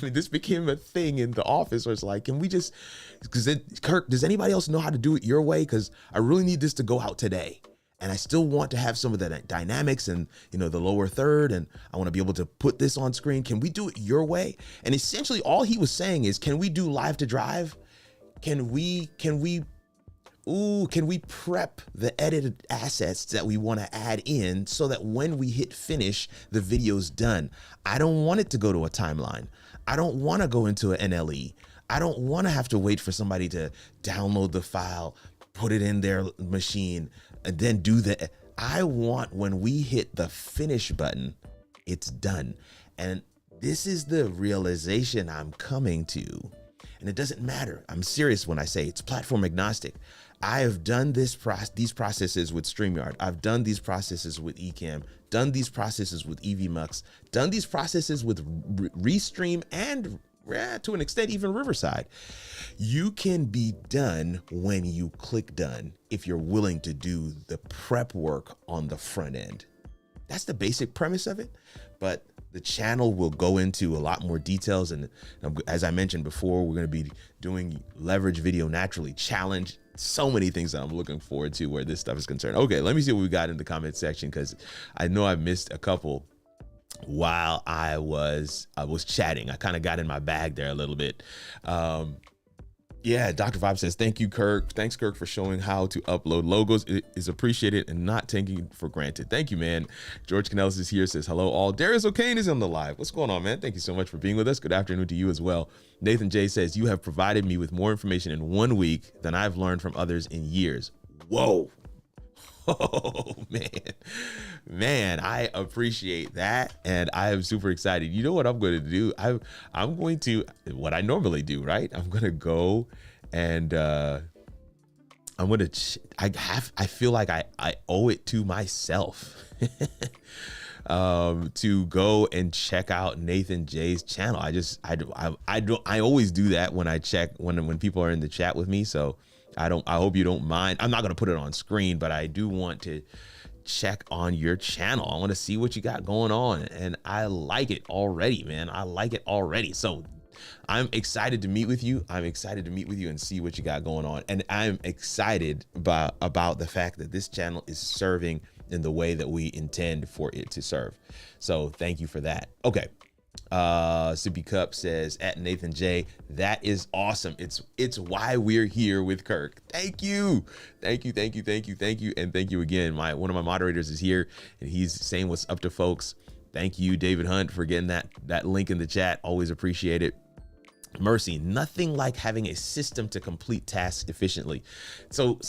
A: This became a thing in the office where it's like, "Can we just? Because Kirk, does anybody else know how to do it your way? Because I really need this to go out today, and I still want to have some of the dynamics and the lower third, and I want to be able to put this on screen. Can we do it your way?" And essentially, all he was saying is, "Can we do live to drive? Can we prep the edited assets that we want to add in so that when we hit finish, the video's done? I don't want it to go to a timeline. I don't want to go into an NLE. I don't want to have to wait for somebody to download the file, put it in their machine, and then do the. I want, when we hit the finish button, it's done." And this is the realization I'm coming to. And it doesn't matter. I'm serious when I say it's platform agnostic. I have done these processes with StreamYard. I've done these processes with eCamm, done these processes with EVMux, done these processes with Restream, and to an extent, even Riverside. You can be done when you click done if you're willing to do the prep work on the front end. That's the basic premise of it. but the channel will go into a lot more details. And as I mentioned before, we're going to be doing leverage video naturally challenge. So many things that I'm looking forward to where this stuff is concerned. Okay, let me see what we got in the comment section, because I know I missed a couple while I was chatting. I kind of got in my bag there a little bit. Yeah, Dr. Vibe says, thank you, Kirk. Thanks, Kirk, for showing how to upload logos. It is appreciated and not taken for granted. Thank you, man. George Canellis is here, says, hello, all. Darius O'Kane is on the live. What's going on, man? Thank you so much for being with us. Good afternoon to you as well. Nathan J says, you have provided me with more information in 1 week than I've learned from others in years. Whoa. Oh, man, I appreciate that. And I am super excited. You know what I'm going to do? I'm going to, what I normally do, right? I'm going to go and I'm going to, I feel like I owe it to myself to go and check out Nathan J's channel. I always do that when I check, when people are in the chat with me. So I hope you don't mind. I'm not going to put it on screen, but I do want to check on your channel. I want to see what you got going on. And I like it already, man. I like it already. So I'm excited to meet with you. I'm excited to meet with you and see what you got going on. And I'm excited about the fact that this channel is serving in the way that we intend for it to serve. So thank you for that. Okay. Sippy Cup says, at Nathan J, that is awesome. It's why we're here with Kirk. Thank you. And thank you again. One of my moderators is here and he's saying what's up to folks. Thank you, David Hunt, for getting that link in the chat. Always appreciate it. Mercy, nothing like having a system to complete tasks efficiently. So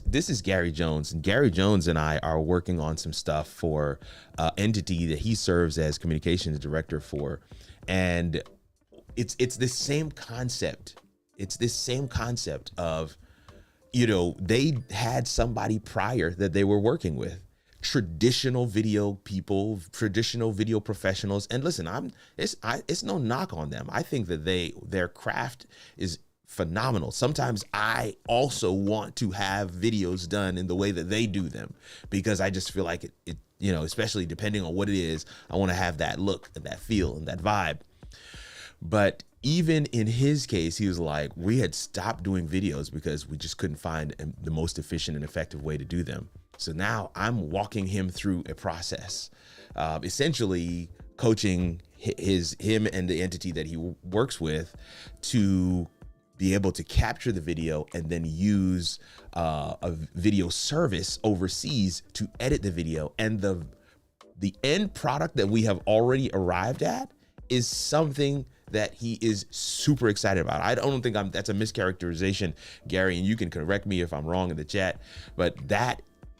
A: this is Gary Jones, and Gary Jones and I are working on some stuff for entity that he serves as communications director for. And it's this same concept. It's this same concept of, they had somebody prior that they were working with. Traditional video people, traditional video professionals. And listen, it's no knock on them. I think that their craft is phenomenal. Sometimes I also want to have videos done in the way that they do them, because I just feel like it especially depending on what it is, I want to have that look and that feel and that vibe. But even in his case, he was like, we had stopped doing videos because we just couldn't find the most efficient and effective way to do them. So now I'm walking him through a process, essentially coaching him and the entity that he works with to be able to capture the video and then use a video service overseas to edit the video. And the end product that we have already arrived at is something that he is super excited about. I don't think that's a mischaracterization, Gary, and you can correct me if I'm wrong in the chat, but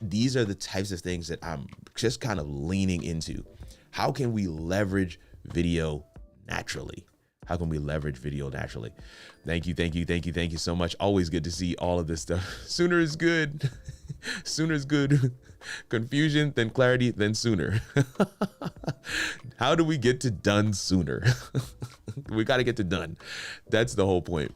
A: these are the types of things that I'm just kind of leaning into. How can we leverage video naturally? Thank you so much. Always good to see all of this stuff. Sooner is good. Sooner is good. Confusion, then clarity, then sooner. How do we get to done sooner? We got to get to done. That's the whole point.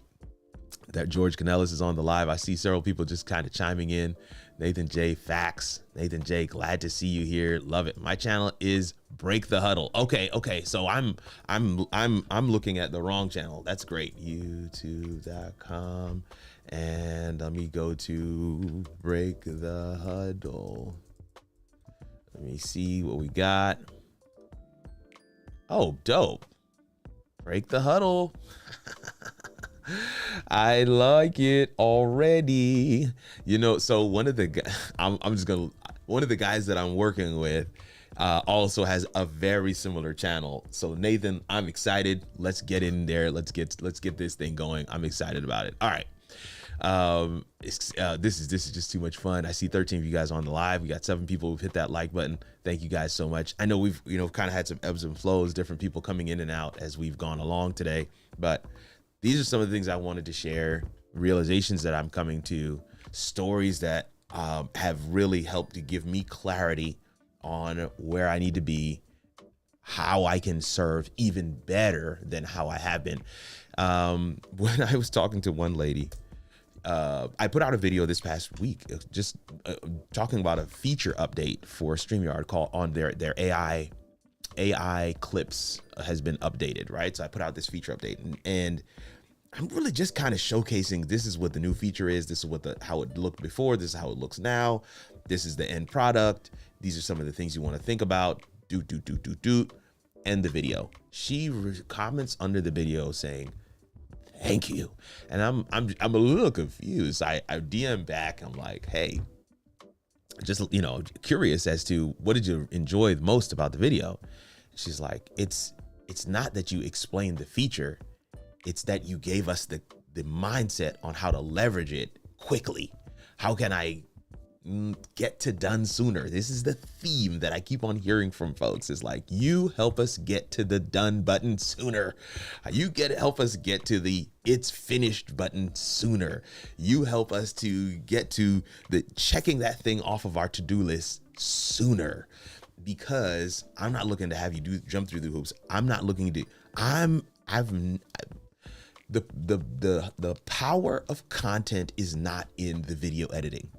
A: That George Canellis is on the live. I see several people just kind of chiming in. Nathan J, facts. Nathan J, glad to see you here. Love it. My channel is Break the Huddle. Okay. So I'm looking at the wrong channel. That's great. YouTube.com. And let me go to Break the Huddle. Let me see what we got. Oh, dope. Break the Huddle. I like it already. So one of the guys that I'm working with also has a very similar channel. So Nathan, I'm excited. Let's get in there. Let's get this thing going. I'm excited about it. All right. This is just too much fun. I see 13 of you guys on the live. We got 7 people who've hit that like button. Thank you guys so much. I know we've kind of had some ebbs and flows, different people coming in and out as we've gone along today, but these are some of the things I wanted to share, realizations that I'm coming to, stories that have really helped to give me clarity on where I need to be, how I can serve even better than how I have been. When I was talking to one lady, I put out a video this past week, just talking about a feature update for StreamYard called on their AI AI clips has been updated, right? So I put out this feature update, and I'm really just kind of showcasing, this is what the new feature is. This is what how it looked before. This is how it looks now. This is the end product. These are some of the things you want to think about. End the video. She comments under the video saying, "Thank you." And I'm a little confused. I DM back. I'm like, "Hey, just, curious as to what did you enjoy the most about the video?" She's like, it's not that you explained the feature, it's that you gave us the mindset on how to leverage it quickly. How can I get to done sooner? This is the theme that I keep on hearing from folks. Is like, you help us get to the done button sooner. You help us get to the it's finished button sooner. You help us to get to the checking that thing off of our to-do list sooner. Because I'm not looking to have you jump through the hoops. I'm not looking to the power of content is not in the video editing.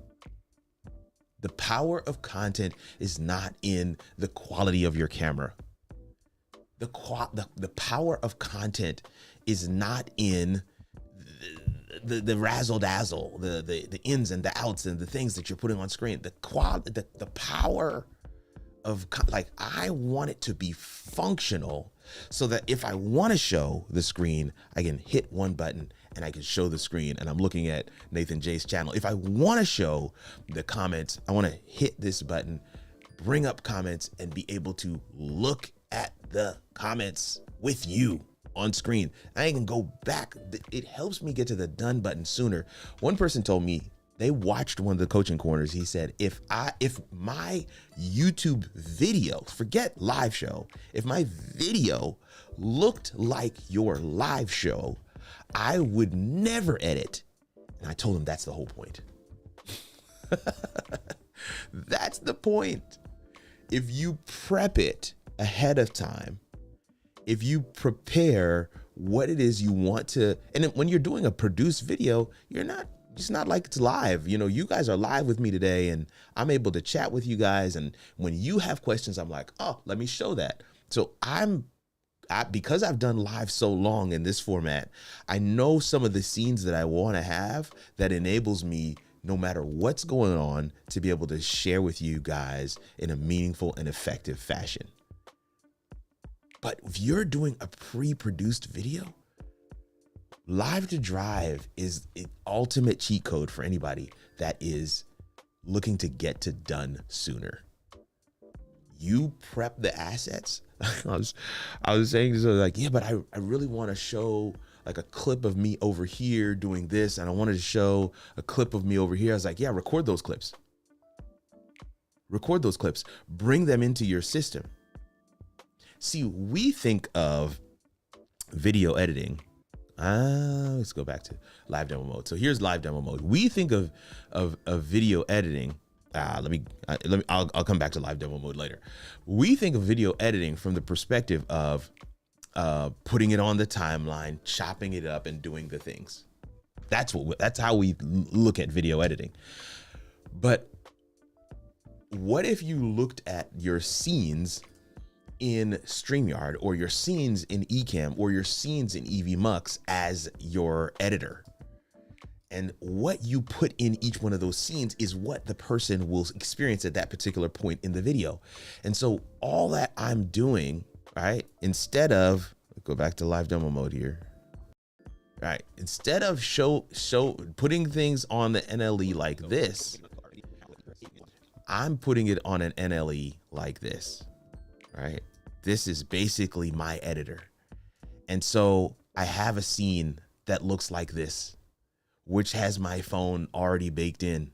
A: The power of content is not in the quality of your camera. The power of content is not in the razzle dazzle, the ins and the outs and the things that you're putting on screen. The power of, like, I want it to be functional so that if I want to show the screen, I can hit one button and I can show the screen. And I'm looking at Nathan J's channel. If I want to show the comments, I want to hit this button, bring up comments, and be able to look at the comments with you on screen. I can go back. It helps me get to the done button sooner. One person told me they watched one of the coaching corners. He said, if my YouTube video, forget live show, if my video looked like your live show, I would never edit. And I told him that's the whole point. That's the point. If you prep it ahead of time, if you prepare what it is you want to, and when you're doing a produced video, it's not like it's live. You guys are live with me today and I'm able to chat with you guys. And when you have questions, I'm like, oh, let me show that. So because I've done live so long in this format, I know some of the scenes that I want to have that enables me, no matter what's going on, to be able to share with you guys in a meaningful and effective fashion. But if you're doing a pre-produced video, Live to Drive is an ultimate cheat code for anybody that is looking to get to done sooner. You prep the assets. I was saying this, I was like, yeah, but I really want to show like a clip of me over here doing this, and I wanted to show a clip of me over here. I was like, yeah, record those clips. Record those clips. Bring them into your system. See, we think of video editing. Let's go back to live demo mode. So here's live demo mode. We think of video editing. I'll come back to live demo mode later. We think of video editing from the perspective of putting it on the timeline, chopping it up, and doing the things. That's how we look at video editing. But what if you looked at your scenes in StreamYard, or your scenes in eCamm, or your scenes in EVMux as your editor? And what you put in each one of those scenes is what the person will experience at that particular point in the video. And so all that I'm doing, right, instead of, go back to live demo mode here, right, instead of putting things on the NLE like this, I'm putting it on an NLE like this. Right? This is basically my editor. And so I have a scene that looks like this, which has my phone already baked in.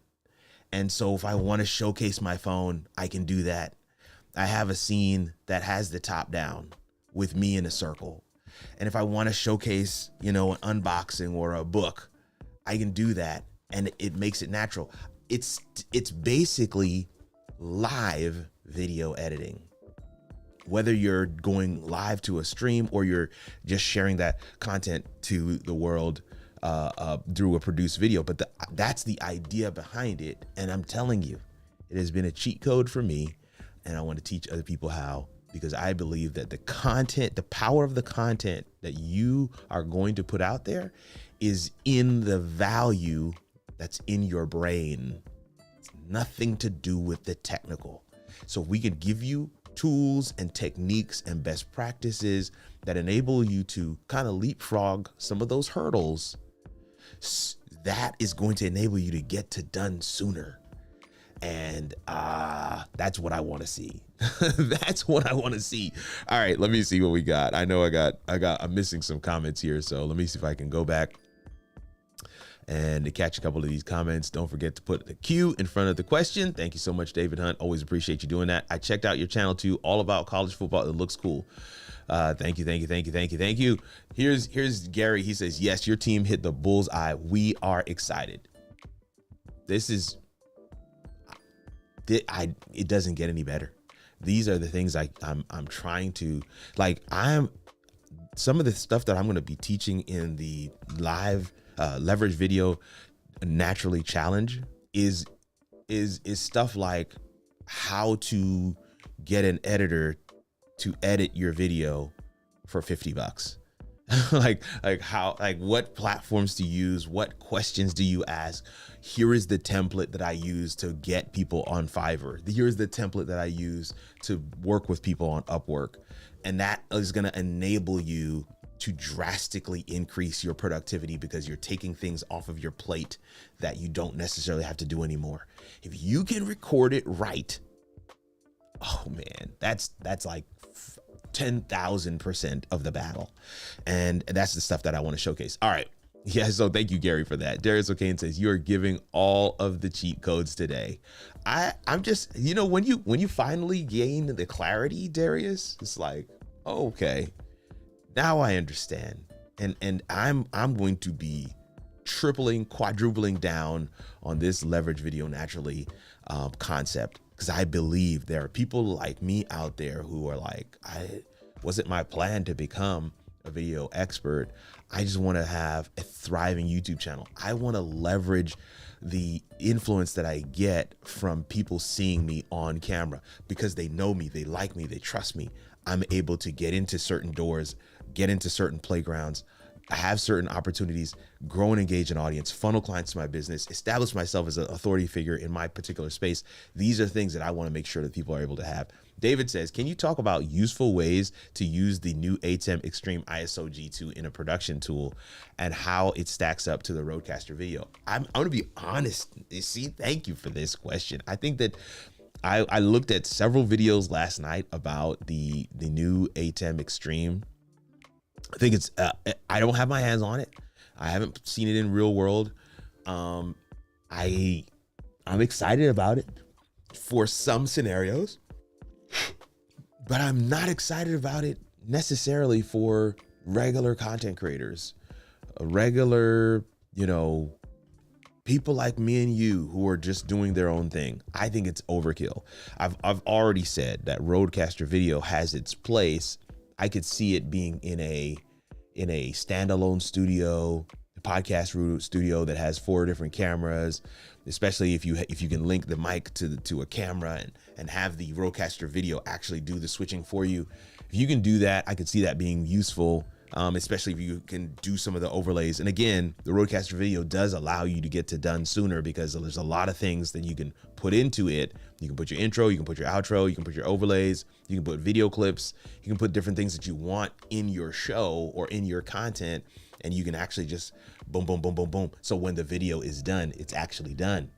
A: And so if I want to showcase my phone, I can do that. I have a scene that has the top down with me in a circle. And if I want to showcase, an unboxing or a book, I can do that. And it makes it natural. It's basically live video editing. Whether you're going live to a stream or you're just sharing that content to the world through a produced video. But that's the idea behind it. And I'm telling you, it has been a cheat code for me. And I want to teach other people how because I believe that the content, the power of the content that you are going to put out there is in the value that's in your brain. It's nothing to do with the technical. So we can give you tools and techniques and best practices that enable you to kind of leapfrog some of those hurdles. That is going to enable you to get to done sooner. And that's what I want to see. That's what I want to see. All right, let me see what we got. I know I'm missing some comments here. So let me see if I can go back and to catch a couple of these comments. Don't forget to put the Q in front of the question. Thank you so much, David Hunt. Always appreciate you doing that. I checked out your channel too, all about college football. It looks cool. Thank you. Here's Gary. He says, yes, your team hit the bullseye. We are excited. It doesn't get any better. These are the things I'm trying to, like, some of the stuff that I'm going to be teaching in the live leverage video naturally challenge is stuff like how to get an editor to edit your video for $50. like what platforms to use, what questions do you ask? Here is the template that I use to get people on Fiverr. Here's the template that I use to work with people on Upwork. And that is going to enable you to drastically increase your productivity because you're taking things off of your plate that you don't necessarily have to do anymore. If you can record it right, oh man, that's like 10,000% of the battle. And that's the stuff that I want to showcase. All right. Yeah. So thank you, Gary, for that. Darius O'Kane says you are giving all of the cheat codes today. I'm just, when you finally gain the clarity, Darius, it's like, oh, okay, now I understand. And I'm going to be tripling, quadrupling down on this leverage video naturally concept. Because I believe there are people like me out there who are like, wasn't my plan to become a video expert. I just want to have a thriving YouTube channel. I want to leverage the influence that I get from people seeing me on camera because they know me, they like me, they trust me. I'm able to get into certain doors, get into certain playgrounds, have certain opportunities, grow and engage an audience, funnel clients to my business, establish myself as an authority figure in my particular space. These are things that I want to make sure that people are able to have. David says, can you talk about useful ways to use the new ATEM Extreme ISO G2 in a production tool and how it stacks up to the Rodecaster video? I'm going to be honest. See, thank you for this question. I think that I looked at several videos last night about the new ATEM Extreme. I think it's, I don't have my hands on it. I haven't seen it in real world. I'm excited about it for some scenarios, but I'm not excited about it necessarily for regular content creators, regular, people like me and you who are just doing their own thing. I think it's overkill. I've already said that Rodecaster video has its place. I could see it being in a standalone studio, a podcast studio that has 4 different cameras, especially if you can link the mic to a camera and have the Rodecaster video actually do the switching for you. If you can do that, I could see that being useful, especially if you can do some of the overlays. And again, the Rodecaster video does allow you to get to done sooner because there's a lot of things that you can put into it. You can put your intro, you can put your outro, you can put your overlays, you can put video clips, you can put different things that you want in your show or in your content, and you can actually just boom, boom, boom, boom, boom. So when the video is done, it's actually done.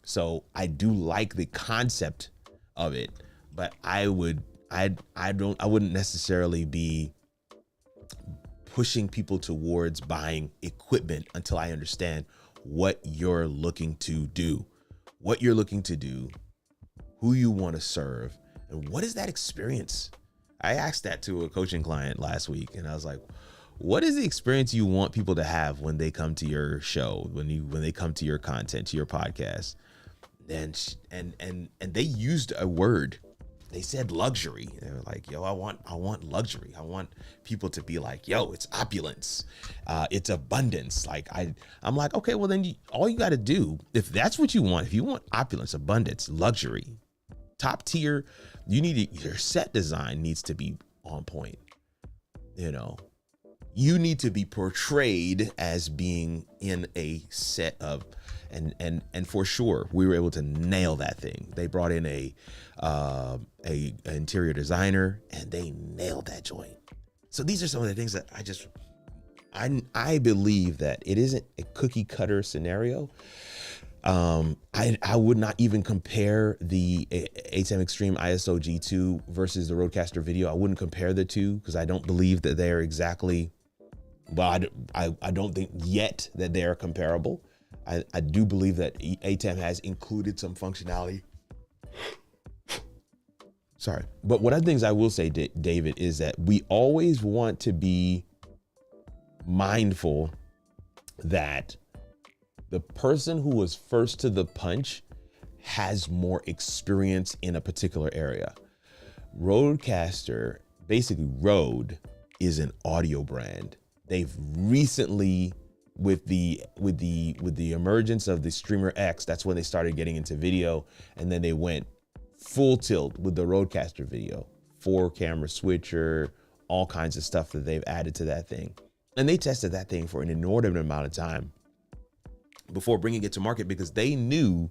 A: So I do like the concept of it, but I wouldn't necessarily be pushing people towards buying equipment until I understand what you're looking to do, who you want to serve, and what is that experience? I asked that to a coaching client last week, and I was like, what is the experience you want people to have when they come to your show, when they come to your content, to your podcast? And they used a word. They said luxury. They were like, yo, I want luxury. I want people to be like, yo, it's opulence. It's abundance. Like I'm like, okay, well then all you got to do, if that's what you want, if you want opulence, abundance, luxury, top tier, your set design needs to be on point. You know, you need to be portrayed as being in a set of, and for sure we were able to nail that thing. They brought in a interior designer and they nailed that joint. So these are some of the things that I believe that it isn't a cookie cutter scenario. I would not even compare the ATEM Extreme ISO G2 versus the Rodecaster Video. I wouldn't compare the two because I don't believe that they're exactly, well, I don't think yet that they are comparable. I do believe that ATEM has included some functionality. Sorry. But one of the things I will say, David, is that we always want to be mindful that the person who was first to the punch has more experience in a particular area. Rodecaster, basically Rode, is an audio brand. They've recently, with the emergence of the Streamer X, that's when they started getting into video, and then they went full tilt with the Rodecaster Video, 4-camera switcher, all kinds of stuff that they've added to that thing. And they tested that thing for an inordinate amount of time before bringing it to market because they knew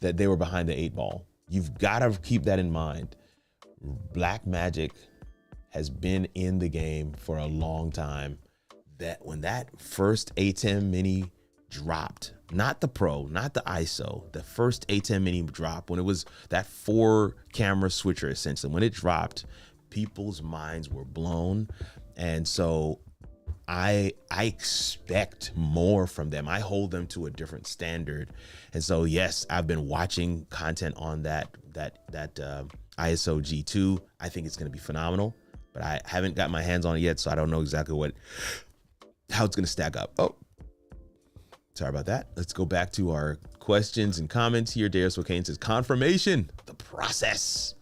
A: that they were behind the 8 ball. You've got to keep that in mind. Blackmagic has been in the game for a long time. That when that first ATEM Mini dropped, not the Pro, not the ISO, the first ATEM Mini drop, when it was that 4-camera switcher, essentially, when it dropped, people's minds were blown. And so I expect more from them. I hold them to a different standard. And so, yes, I've been watching content on that ISO G2. I think it's going to be phenomenal, but I haven't got my hands on it yet. So I don't know exactly how it's going to stack up. Oh, sorry about that. Let's go back to our questions and comments here. Darius O'Kane says, confirmation, the process.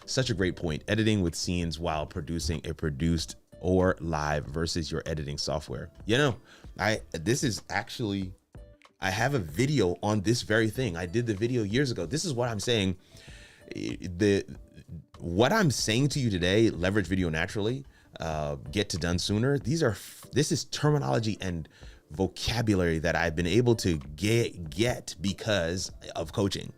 A: Such a great point. Editing with scenes while producing a produced or live versus your editing software. You know, I have a video on this very thing. I did the video years ago. This is what I'm saying. What I'm saying to you today, leverage video naturally, get to done sooner. This is terminology and vocabulary that I've been able to get because of coaching,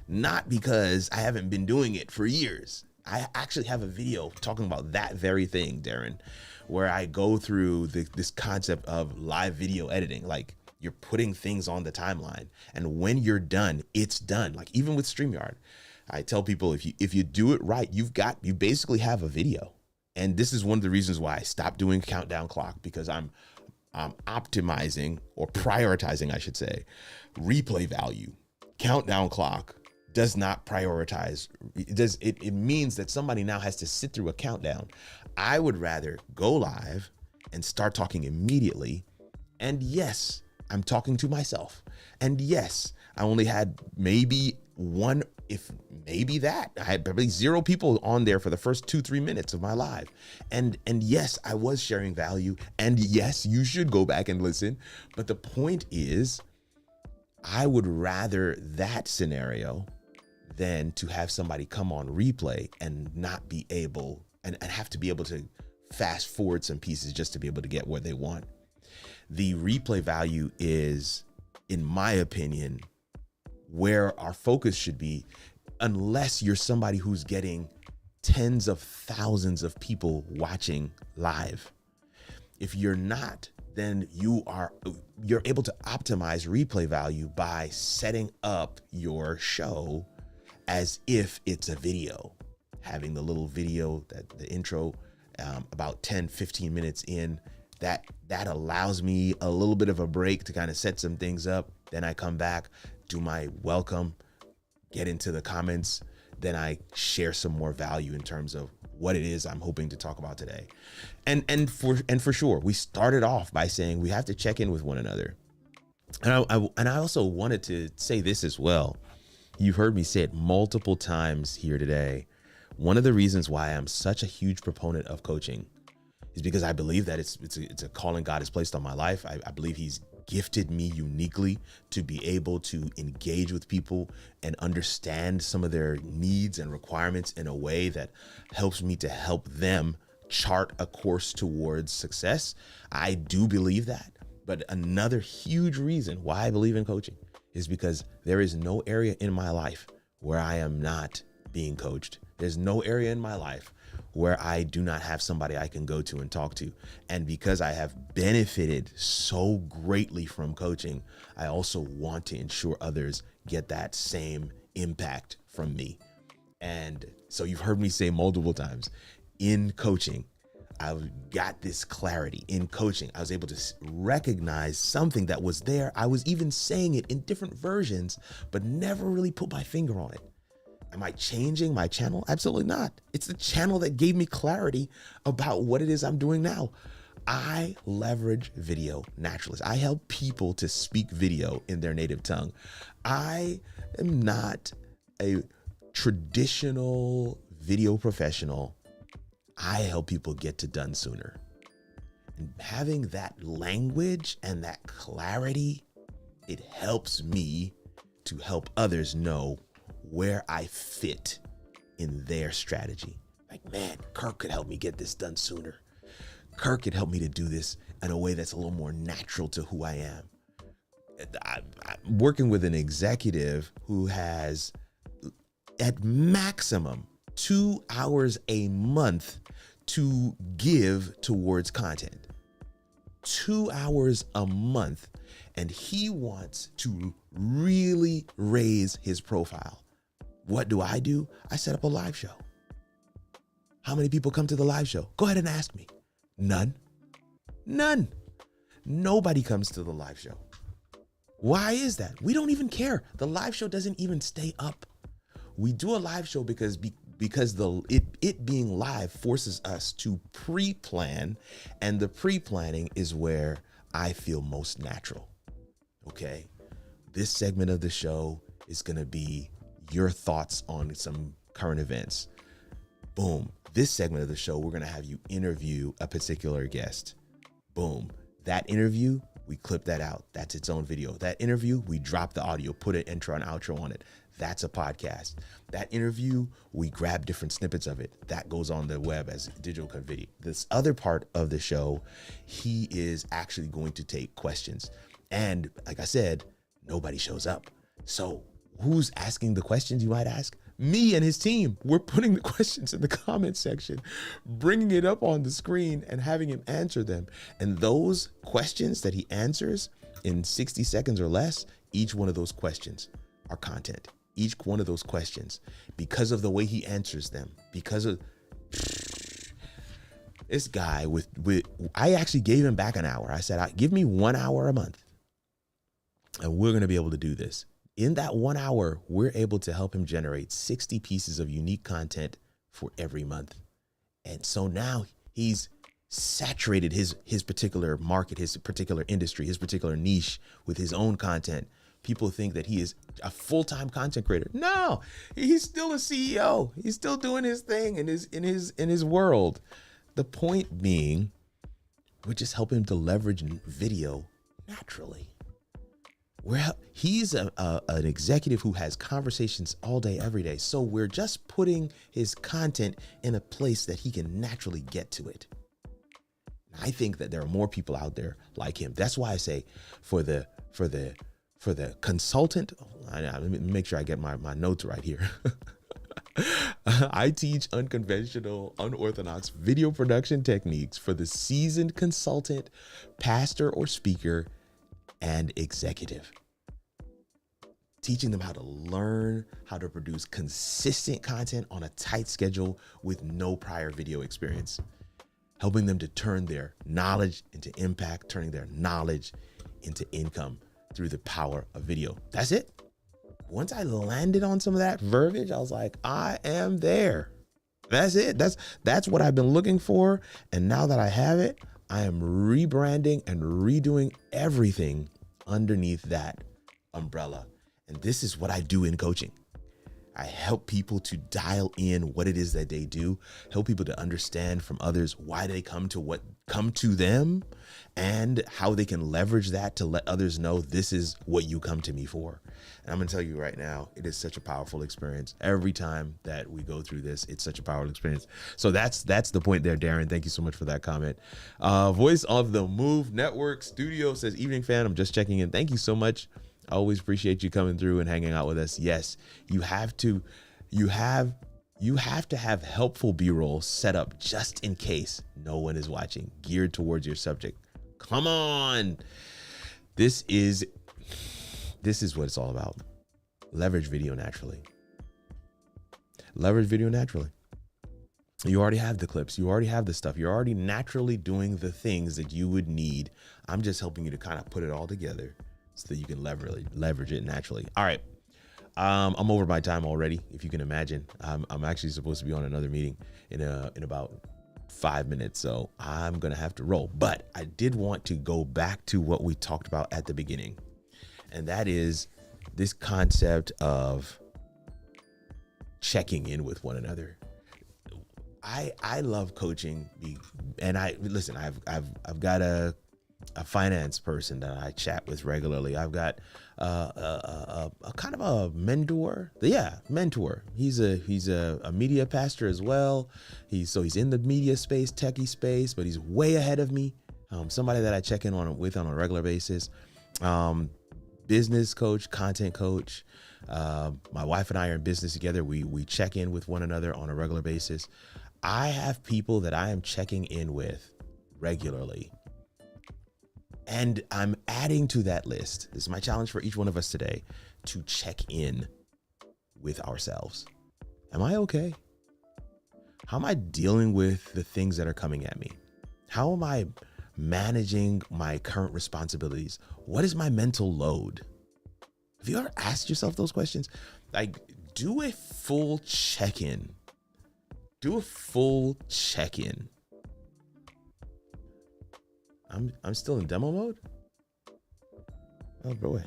A: not because I haven't been doing it for years. I actually have a video talking about that very thing, Darren, where I go through this concept of live video editing. Like, you're putting things on the timeline, and when you're done, it's done. Like, even with StreamYard, I tell people, if you do it right, you basically have a video. And this is one of the reasons why I stopped doing countdown clock, because I'm optimizing, or prioritizing, I should say, replay value. Countdown clock does not prioritize. It means that somebody now has to sit through a countdown. I would rather go live and start talking immediately. And yes, I'm talking to myself. And yes, I only had maybe one, if maybe that. I had probably 0 people on there for the first 2-3 minutes of my live. And yes, I was sharing value. And yes, you should go back and listen. But the point is, I would rather that scenario than to have somebody come on replay and not be able, and have to be able to fast forward some pieces just to be able to get where they want. The replay value is, in my opinion, where our focus should be, unless you're somebody who's getting tens of thousands of people watching live. If you're not, then you're able to optimize replay value by setting up your show as if it's a video, having the little video, the intro, about 10-15 minutes in, that allows me a little bit of a break to kind of set some things up. Then I come back, do my welcome, get into the comments, then I share some more value in terms of what it is I'm hoping to talk about today. And for sure, we started off by saying we have to check in with one another. And I also wanted to say this as well. You've heard me say it multiple times here today. One of the reasons why I'm such a huge proponent of coaching is because I believe that it's a calling God has placed on my life. I believe he's gifted me uniquely to be able to engage with people and understand some of their needs and requirements in a way that helps me to help them chart a course towards success. I do believe that. But another huge reason why I believe in coaching is because there is no area in my life where I am not being coached. There's no area in my life where I do not have somebody I can go to and talk to. And because I have benefited so greatly from coaching, I also want to ensure others get that same impact from me. And so you've heard me say multiple times, in coaching, I've got this clarity. In coaching, I was able to recognize something that was there. I was even saying it in different versions, but never really put my finger on it. Am I changing my channel? Absolutely not. It's the channel that gave me clarity about what it is I'm doing now. I leverage video naturally. I help people to speak video in their native tongue. I am not a traditional video professional. I help people get to done sooner. And having that language and that clarity, it helps me to help others know where I fit in their strategy. Like, man, Kirk could help me get this done sooner. Kirk could help me to do this in a way that's a little more natural to who I am. I'm working with an executive who has, at maximum, 2 hours a month to give towards content. 2 hours a month. And he wants to really raise his profile. What do? I set up a live show. How many people come to the live show? Go ahead and ask me. None. Nobody comes to the live show. Why is that? We don't even care. The live show doesn't even stay up. We do a live show because it being live forces us to pre-plan, and the pre-planning is where I feel most natural. Okay. This segment of the show is going to be your thoughts on some current events. Boom. This segment of the show, we're going to have you interview a particular guest. Boom. That interview, we clip that out. That's its own video. That interview, we drop the audio, put an intro and outro on it. That's a podcast. That interview, we grab different snippets of it. That goes on the web as digital video. This other part of the show, he is actually going to take questions. And like I said, nobody shows up. So who's asking the questions, you might ask? Me and his team. We're putting the questions in the comment section, bringing it up on the screen and having him answer them. And those questions that he answers in 60 seconds or less, each one of those questions are content. Each one of those questions, because of the way he answers them, because of this guy I actually gave him back an hour. I said, give me 1 hour a month and we're going to be able to do this. In that 1 hour, we're able to help him generate 60 pieces of unique content for every month. And so now he's saturated his particular market, his particular industry, his particular niche with his own content. People think that he is a full-time content creator. No, he's still a CEO. He's still doing his thing in his world. The point being, we're just helping him to leverage video naturally. He's an executive who has conversations all day, every day. So we're just putting his content in a place that he can naturally get to it. I think that there are more people out there like him. That's why I say for the consultant, let me make sure I get my notes right here. I teach unconventional, unorthodox video production techniques for the seasoned consultant, pastor or speaker, and executive. Teaching them how to learn how to produce consistent content on a tight schedule with no prior video experience. Helping them to turn their knowledge into impact, turning their knowledge into income through the power of video. That's it. Once I landed on some of that verbiage, I was like, I am there. That's it. That's what I've been looking for. And now that I have it, I am rebranding and redoing everything underneath that umbrella. And this is what I do in coaching. I help people to dial in what it is that they do, help people to understand from others why they come to them, and how they can leverage that to let others know this is what you come to me for. And I'm gonna tell you right now, it is such a powerful experience. Every time that we go through this, it's such a powerful experience. So that's the point there, Darren. Thank you so much for that comment. Voice of the Move Network Studio says, evening fan, I'm just checking in. Thank you so much. I always appreciate you coming through and hanging out with us. Yes, you have to have helpful B-roll set up just in case no one is watching, geared towards your subject. Come on. This is what it's all about. Leverage video naturally. Leverage video naturally. You already have the clips. You already have the stuff. You're already naturally doing the things that you would need. I'm just helping you to kind of put it all together so that you can leverage it naturally. All right. I'm over my time already. If you can imagine, I'm actually supposed to be on another meeting in about 5 minutes. So I'm going to have to roll, but I did want to go back to what we talked about at the beginning. And that is this concept of checking in with one another. I love coaching, and I've got a finance person that I chat with regularly. I've got a kind of a mentor. Mentor. He's a media pastor as well. He's in the media space, techie space, but he's way ahead of me. Somebody that I check in on a regular basis. Business coach, content coach. My wife and I are in business together. We check in with one another on a regular basis. I have people that I am checking in with regularly. And I'm adding to that list. This is my challenge for each one of us today, to check in with ourselves. Am I okay? How am I dealing with the things that are coming at me? How am I managing my current responsibilities? What is my mental load? Have you ever asked yourself those questions? Like, do a full check-in. Do a full check-in. I'm still in demo mode? Oh boy,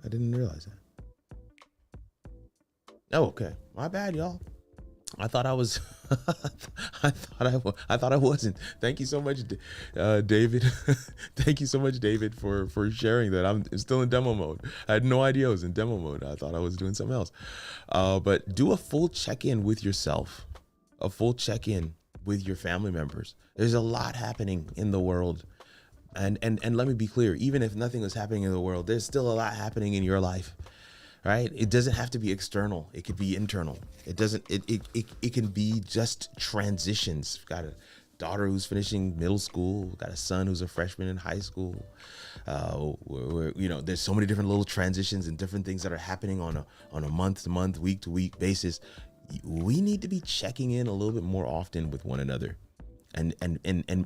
A: I didn't realize that. Oh, okay. My bad, y'all. I thought I was, I thought I wasn't. Thank you so much, David. Thank you so much, David, for sharing that. I'm still in demo mode. I had no idea I was in demo mode. I thought I was doing something else. But do a full check-in with yourself, a full check-in with your family members. There's a lot happening in the world. And let me be clear, even if nothing is happening in the world, there's still a lot happening in your life. Right? It doesn't have to be external. It could be internal. It can be just transitions. We've got a daughter who's finishing middle school. We've got a son who's a freshman in high school. There's so many different little transitions and different things that are happening on a month to month, week to week basis. We need to be checking in a little bit more often with one another. And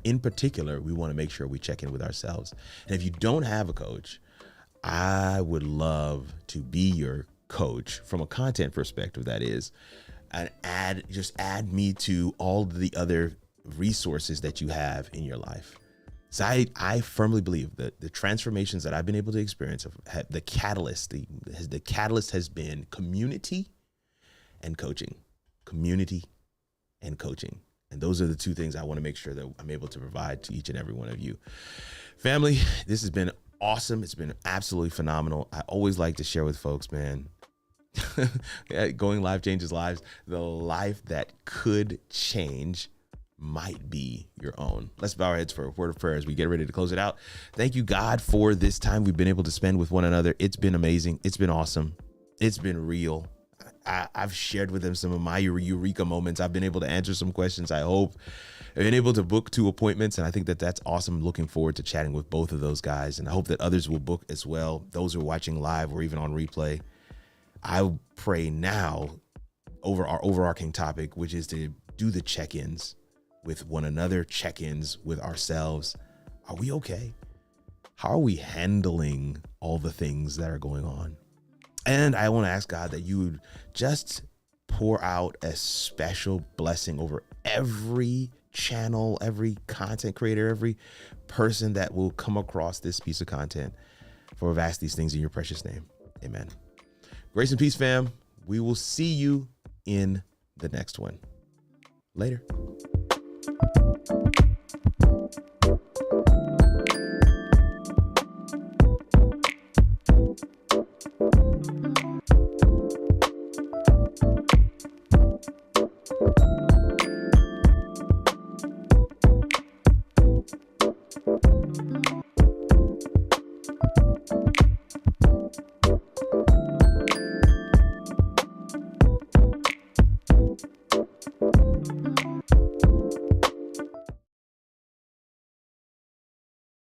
A: in particular, we want to make sure we check in with ourselves. And if you don't have a coach, I would love to be your coach from a content perspective, that is, and add me to all the other resources that you have in your life. So I firmly believe that the transformations that I've been able to experience, the catalyst has been community and coaching. Community and coaching. And those are the two things I want to make sure that I'm able to provide to each and every one of you. Family, this has been awesome. It's been absolutely phenomenal. I always like to share with folks, man. Going live changes lives. The life that could change might be your own. Let's bow our heads for a word of prayer as we get ready to close it out. Thank you, God, for this time we've been able to spend with one another. It's been amazing. It's been awesome. It's been real. I've shared with them some of my eureka moments. I've been able to answer some questions. I hope I've been able to book 2 appointments, and I think that that's awesome. Looking forward to chatting with both of those guys, and I hope that others will book as well. Those who are watching live or even on replay. I pray now over our overarching topic, which is to do the check-ins with one another, check-ins with ourselves. Are we okay? How are we handling all the things that are going on? And I want to ask God that you would just pour out a special blessing over every channel, every content creator, every person that will come across this piece of content. For I've asked these things in your precious name. Amen. Grace and peace, fam. We will see you in the next one. Later.